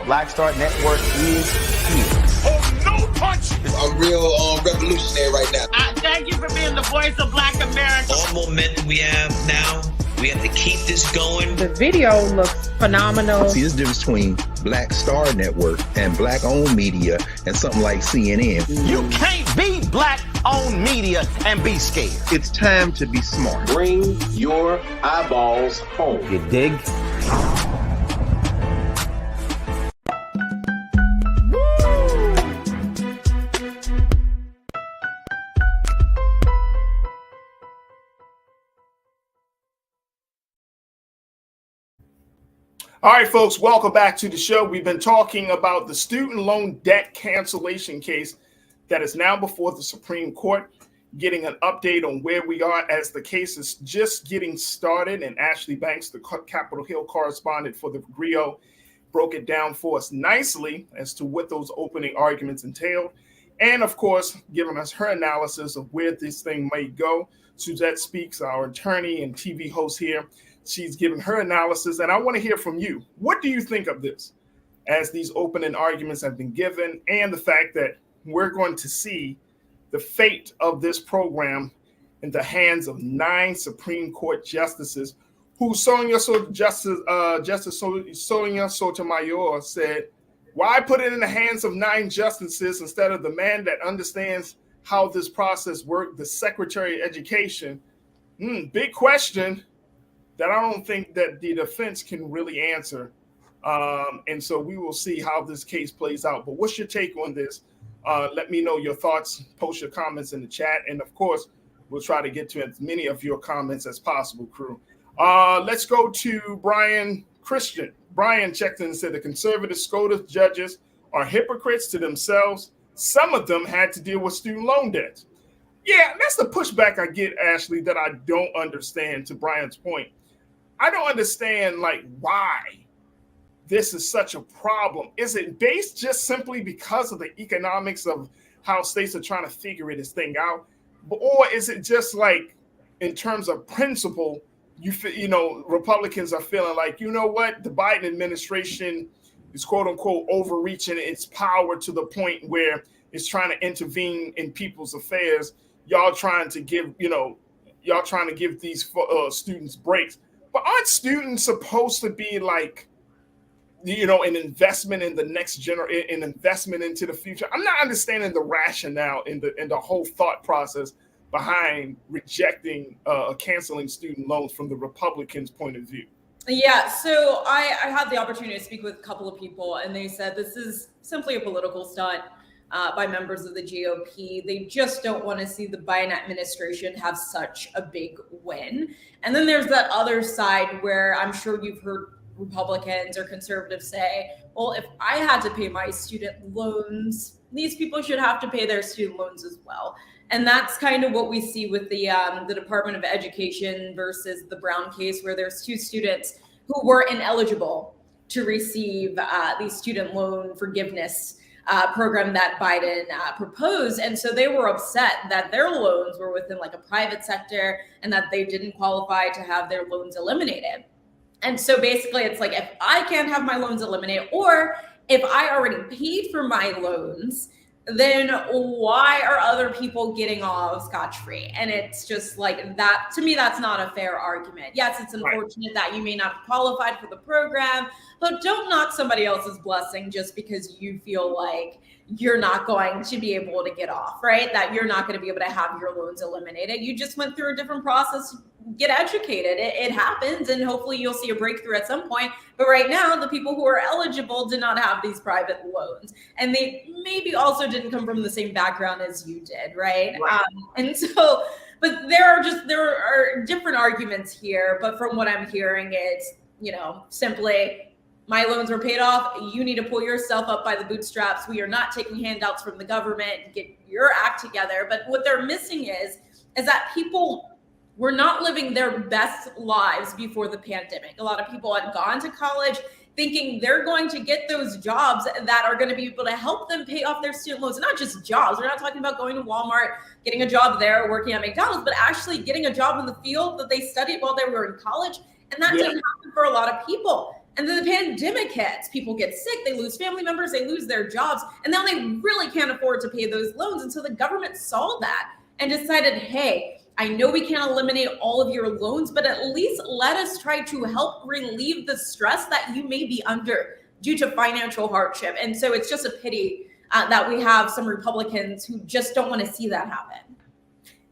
Black Star Network is here. Oh, no punch! I'm real revolutionary right now. Thank you for being the voice of Black America. All momentum we have now, we have to keep this going. The video looks phenomenal. See, there's a difference between Black Star Network and black-owned media and something like CNN. You can't be black own media and be scared. It's time to be smart. Bring your eyeballs home. You dig? All right, folks, welcome back to the show. We've been talking about the student loan debt cancellation case that is now before the Supreme Court, getting an update on where we are as the case is just getting started. And Ashley Banks, the Capitol Hill correspondent for the Grio, broke it down for us nicely as to what those opening arguments entailed. And of course, giving us her analysis of where this thing may go. Suzette Speaks, our attorney and TV host here, she's given her analysis, and I want to hear from you. What do you think of this as these opening arguments have been given, and the fact that we're going to see the fate of this program in the hands of 9 Supreme Court justices, who Justice Sonia Sotomayor said, why put it in the hands of 9 justices instead of the man that understands how this process works, the Secretary of Education? Big question that I don't think that the defense can really answer. And so we will see how this case plays out. But what's your take on this? Let me know your thoughts. Post your comments in the chat. And of course, we'll try to get to as many of your comments as possible, crew. Let's go to Brian Christian. Brian checked in and said the conservative SCOTUS judges are hypocrites to themselves. Some of them had to deal with student loan debts. Yeah, that's the pushback I get, Ashley, that I don't understand, to Brian's point. I don't understand, why this is such a problem. Is it based just simply because of the economics of how states are trying to figure this thing out? Or is it just in terms of principle, Republicans are feeling like, you know what, the Biden administration is quote unquote overreaching its power to the point where it's trying to intervene in people's affairs. Y'all trying to give these students breaks. But aren't students supposed to be an investment in the next generation, an investment into the future? I'm not understanding the rationale in the whole thought process behind rejecting canceling student loans from the Republicans' point of view. Yeah, so I had the opportunity to speak with a couple of people, and they said this is simply a political stunt by members of the GOP. They just don't want to see the Biden administration have such a big win. And then there's that other side where I'm sure you've heard Republicans or conservatives say, well, if I had to pay my student loans, these people should have to pay their student loans as well. And that's kind of what we see with the Department of Education versus the Brown case, where there's 2 students who were ineligible to receive the student loan forgiveness program that Biden proposed. And so they were upset that their loans were within a private sector and that they didn't qualify to have their loans eliminated. And so basically it's if I can't have my loans eliminated, or if I already paid for my loans, then why are other people getting off scotch-free? And it's just that, to me, that's not a fair argument. Yes, it's unfortunate that you may not have qualified for the program, but don't knock somebody else's blessing just because you feel like you're not going to be able to get off, right? That you're not going to be able to have your loans eliminated. You just went through a different process. Get educated. It happens, and hopefully you'll see a breakthrough at some point. But right now, the people who are eligible did not have these private loans, and they maybe also didn't come from the same background as you did, right? And so, but there are different arguments here. But from what I'm hearing, it's simply, my loans were paid off. You need to pull yourself up by the bootstraps. We are not taking handouts from the government. Get your act together. But what they're missing is that people were not living their best lives before the pandemic. A lot of people had gone to college thinking they're going to get those jobs that are going to be able to help them pay off their student loans. Not just jobs. We're not talking about going to Walmart, getting a job there, working at McDonald's, but actually getting a job in the field that they studied while they were in college. And that didn't happen for a lot of people. And then the pandemic hits, people get sick, they lose family members, they lose their jobs, and now they really can't afford to pay those loans. And so the government saw that and decided, hey, I know we can't eliminate all of your loans, but at least let us try to help relieve the stress that you may be under due to financial hardship. And so it's just a pity that we have some Republicans who just don't want to see that happen.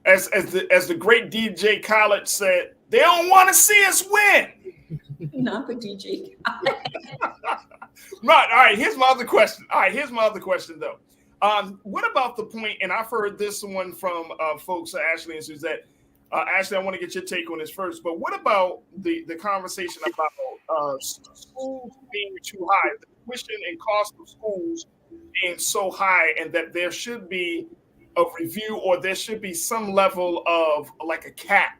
As the great DJ Khaled said, they don't want to see us win. Not the DJ Khaled. Right. All right. Here's my other question. Though. What about the point? And I've heard this one from folks, Ashley and Suzette. Ashley, I want to get your take on this first. But what about the conversation about schools being too high, the tuition and cost of schools being so high, and that there should be a review, or there should be some level of like a cap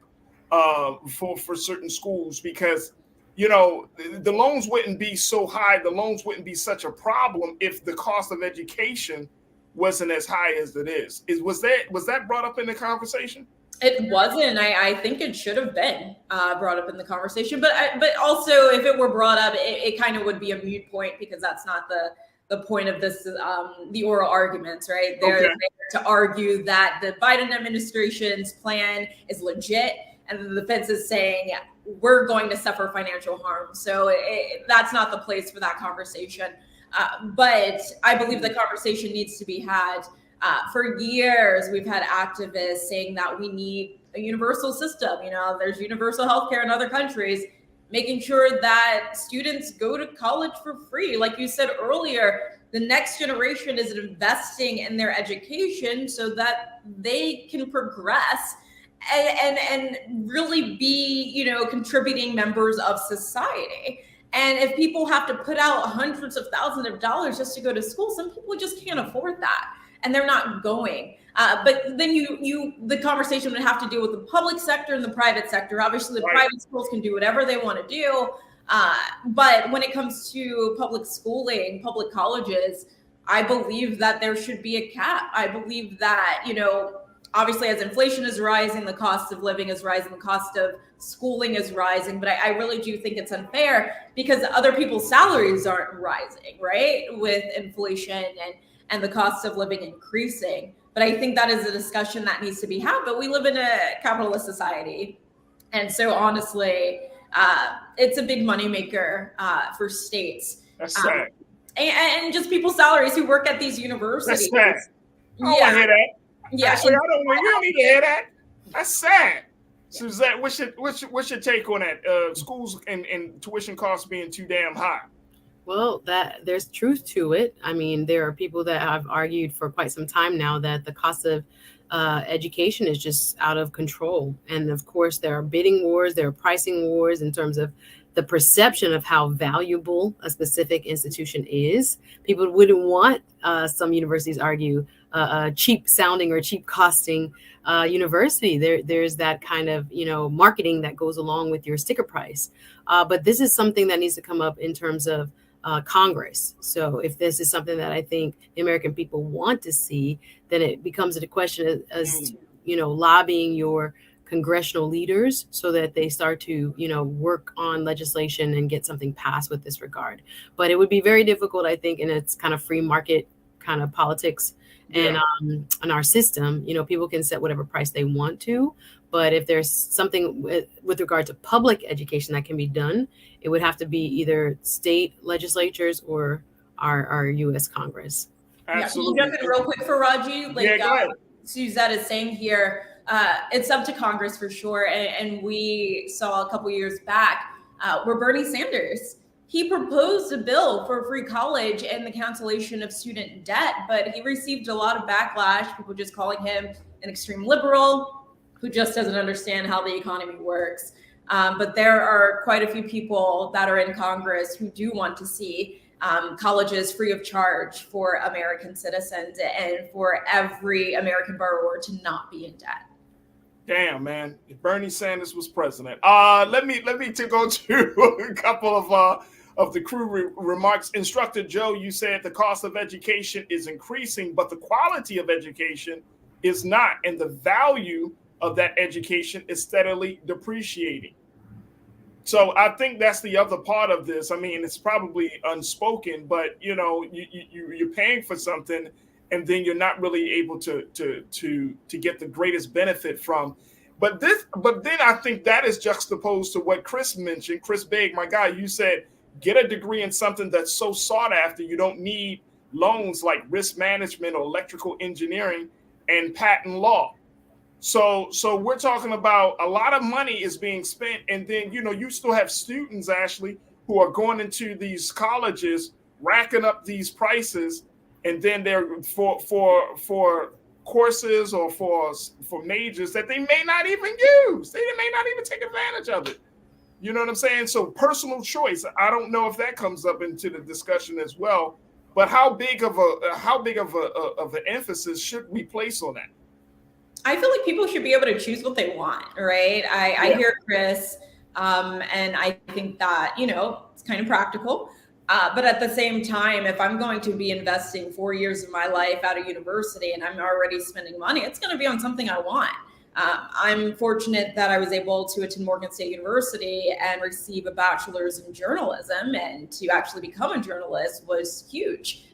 for certain schools, because the loans wouldn't be so high, the loans wouldn't be such a problem if the cost of education wasn't as high as it is. Was that brought up in the conversation? It wasn't. I think it should have been brought up in the conversation, but also if it were brought up, it kind of would be a moot point, because that's not the point of this, the oral arguments, right? They're there to argue that the Biden administration's plan is legit, and the defense is saying we're going to suffer financial harm. So that's not the place for that conversation. But I believe the conversation needs to be had. For years, we've had activists saying that we need a universal system. There's universal healthcare in other countries, making sure that students go to college for free. Like you said earlier, the next generation is investing in their education so that they can progress and really be, contributing members of society. And if people have to put out hundreds of thousands of dollars just to go to school, some people just can't afford that, and they're not going. But then the conversation would have to deal with the public sector and the private sector. Obviously, the private schools can do whatever they want to do. But when it comes to public schooling, public colleges, I believe that there should be a cap. I believe that, obviously as inflation is rising, the cost of living is rising, the cost of schooling is rising. But I really do think it's unfair, because other people's salaries aren't rising, right? With inflation and the cost of living increasing. But I think that is a discussion that needs to be had. But we live in a capitalist society. And so honestly, it's a big moneymaker for states. That's sad. And just people's salaries who work at these universities. That's sad. I don't want to hear that. Yeah. Actually, you don't need to hear that. That's sad. Suzette, what's your take on that? Schools and tuition costs being too damn high. Well, there's truth to it. I mean, there are people that have argued for quite some time now that the cost of education is just out of control. And of course, there are bidding wars, there are pricing wars in terms of the perception of how valuable a specific institution is. People wouldn't want, some universities argue, a cheap sounding or cheap costing university. There's that kind of, marketing that goes along with your sticker price. But this is something that needs to come up in terms of Congress. So if this is something that I think the American people want to see, then it becomes a question as to, lobbying your congressional leaders so that they start to, work on legislation and get something passed with this regard. But it would be very difficult, I think, in its kind of free market kind of politics and in our system. People can set whatever price they want to. But if there's something with regard to public education that can be done, it would have to be either state legislatures or our U.S. Congress. Absolutely. Jump in real quick for Farajii. Go ahead. Suzette is saying here, it's up to Congress for sure. And we saw a couple years back where Bernie Sanders, he proposed a bill for free college and the cancellation of student debt, but he received a lot of backlash, people just calling him an extreme liberal who just doesn't understand how the economy works. But there are quite a few people that are in Congress who do want to see colleges free of charge for American citizens and for every American borrower to not be in debt. Damn, man! If Bernie Sanders was president, let me go to a couple of the crew remarks. Instructor Joe, you said the cost of education is increasing, but the quality of education is not, and the value of that education is steadily depreciating. So I think that's the other part of this. I mean, it's probably unspoken, but you're paying for something, and then you're not really able to get the greatest benefit from. But then I think that is juxtaposed to what Chris mentioned. Chris Big, my guy, you said get a degree in something that's so sought after. You don't need loans like risk management or electrical engineering and patent law. So we're talking about a lot of money is being spent, and then you still have students, Ashley, who are going into these colleges, racking up these prices, and then they're for courses or for majors that they may not even use. They may not even take advantage of it. You know what I'm saying? So personal choice. I don't know if that comes up into the discussion as well. But how big of an emphasis should we place on that? I feel like people should be able to choose what they want, right? I hear Chris, and I think that, it's kind of practical. But at the same time, if I'm going to be investing 4 years of my life out of university and I'm already spending money, it's going to be on something I want. I'm fortunate that I was able to attend Morgan State University and receive a bachelor's in journalism, and to actually become a journalist was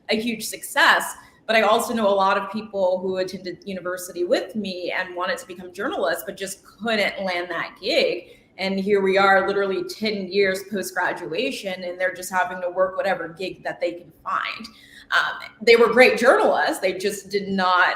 a huge success. But I also know a lot of people who attended university with me and wanted to become journalists, but just couldn't land that gig. And here we are literally 10 years post-graduation, and they're just having to work whatever gig that they can find. They were great journalists. They just did not,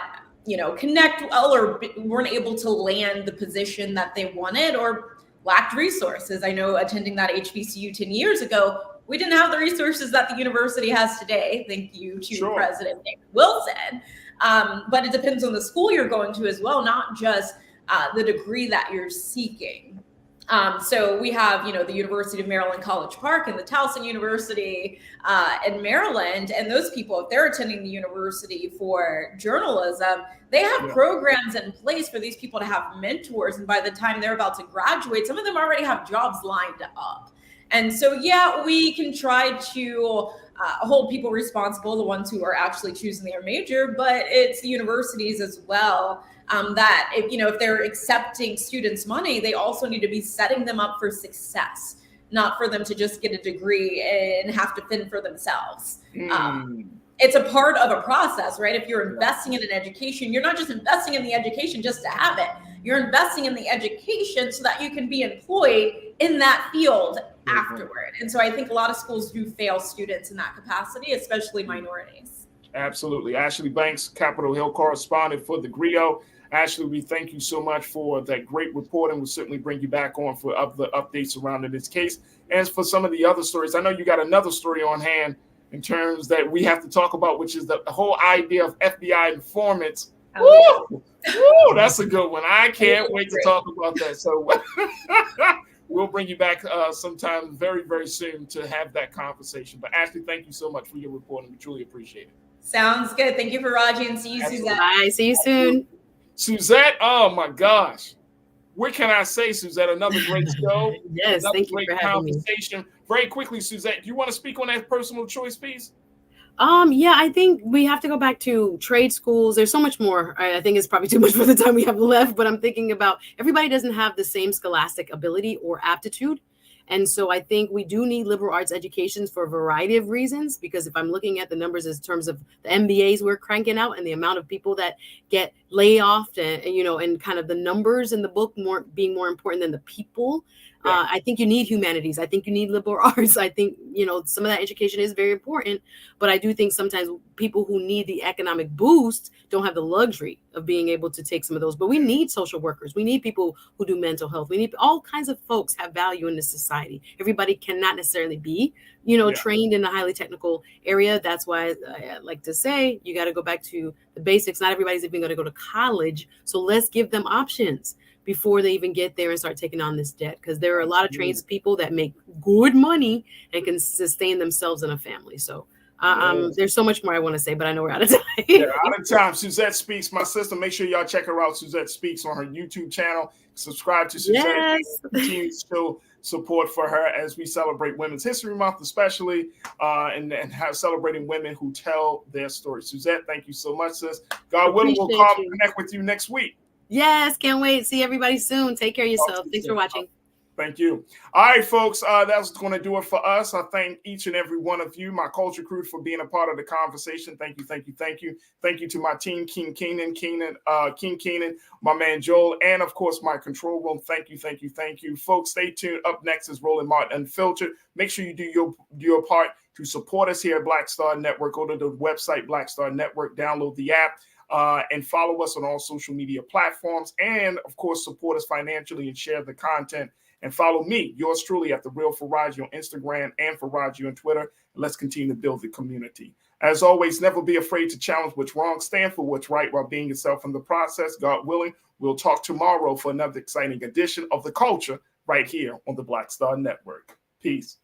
connect well, or weren't able to land the position that they wanted, or lacked resources. I know attending that HBCU 10 years ago, we didn't have the resources that the university has today. Thank you to President David Wilson. But it depends on the school you're going to as well, not just the degree that you're seeking. So we have, the University of Maryland College Park and the Towson University in Maryland. And those people, if they're attending the university for journalism, they have programs in place for these people to have mentors. And by the time they're about to graduate, some of them already have jobs lined up. And so, we can try to hold people responsible, the ones who are actually choosing their major, but it's the universities as well. That if they're accepting students' money, they also need to be setting them up for success, not for them to just get a degree and have to fend for themselves. It's a part of a process, right? If you're investing in an education, you're not just investing in the education just to have it. You're investing in the education so that you can be employed in that field afterward. And so I think a lot of schools do fail students in that capacity, especially minorities. Absolutely. Ashley Banks, Capitol Hill correspondent for the GRIO. Ashley, we thank you so much for that great report, and we'll certainly bring you back on for other updates surrounding this case. And for some of the other stories, I know you got another story on hand in terms that we have to talk about, which is the whole idea of FBI informants. Woo! That's a good one. I can't wait to talk about that. So we'll bring you back sometime very, very soon to have that conversation. But Ashley, thank you so much for your report, and we truly appreciate it. Sounds good. Thank you, Farajii, and see you, Suzette. Bye. See you soon. Suzette, oh my gosh. What can I say, Suzette? Another great show. Yes, thank you for having me. Very quickly, Suzette, do you want to speak on that personal choice piece? I think we have to go back to trade schools. There's so much more. I think it's probably too much for the time we have left, but I'm thinking about everybody doesn't have the same scholastic ability or aptitude. And so I think we do need liberal arts educations for a variety of reasons, because if I'm looking at the numbers in terms of the MBAs we're cranking out and the amount of people that get laid off and kind of the numbers in the book being more important than the people. I think you need humanities. I think you need liberal arts. I think, some of that education is very important, but I do think sometimes people who need the economic boost don't have the luxury of being able to take some of those. But we need social workers. We need people who do mental health. We need all kinds of folks have value in this society. Everybody cannot necessarily be, trained in a highly technical area. That's why I like to say you got to go back to the basics. Not everybody's even going to go to college. So let's give them options before they even get there and start taking on this debt. Because there are a lot of trained people that make good money and can sustain themselves and a family. So there's so much more I want to say, but I know we're out of time. Out of time. Suzette Speaks, my sister. Make sure y'all check her out. Suzette Speaks on her YouTube channel. Subscribe to Suzette. Yes. Continue to show support for her as we celebrate Women's History Month, especially, and celebrating women who tell their story. Suzette, thank you so much, sis. God willing, we'll connect with you next week. Yes, can't wait. See everybody soon. Take care of yourself. Thanks for watching. Thank you. All right, folks, that's going to do it for us. I thank each and every one of you, my culture crew, for being a part of the conversation. Thank you, thank you, thank you. Thank you to my team, King Keenan, my man Joel, and of course, my control room. Thank you, thank you, thank you. Folks, stay tuned. Up next is Roland Martin Unfiltered. Make sure you do your part. to support us here at Black Star Network. Go to the website, Black Star Network, download the app, and follow us on all social media platforms. And, of course, support us financially and share the content. And follow me, yours truly, at The Real Farajii on Instagram and Farajii on Twitter. And let's continue to build the community. As always, never be afraid to challenge what's wrong. Stand for what's right while being yourself in the process. God willing, we'll talk tomorrow for another exciting edition of The Culture right here on the Black Star Network. Peace.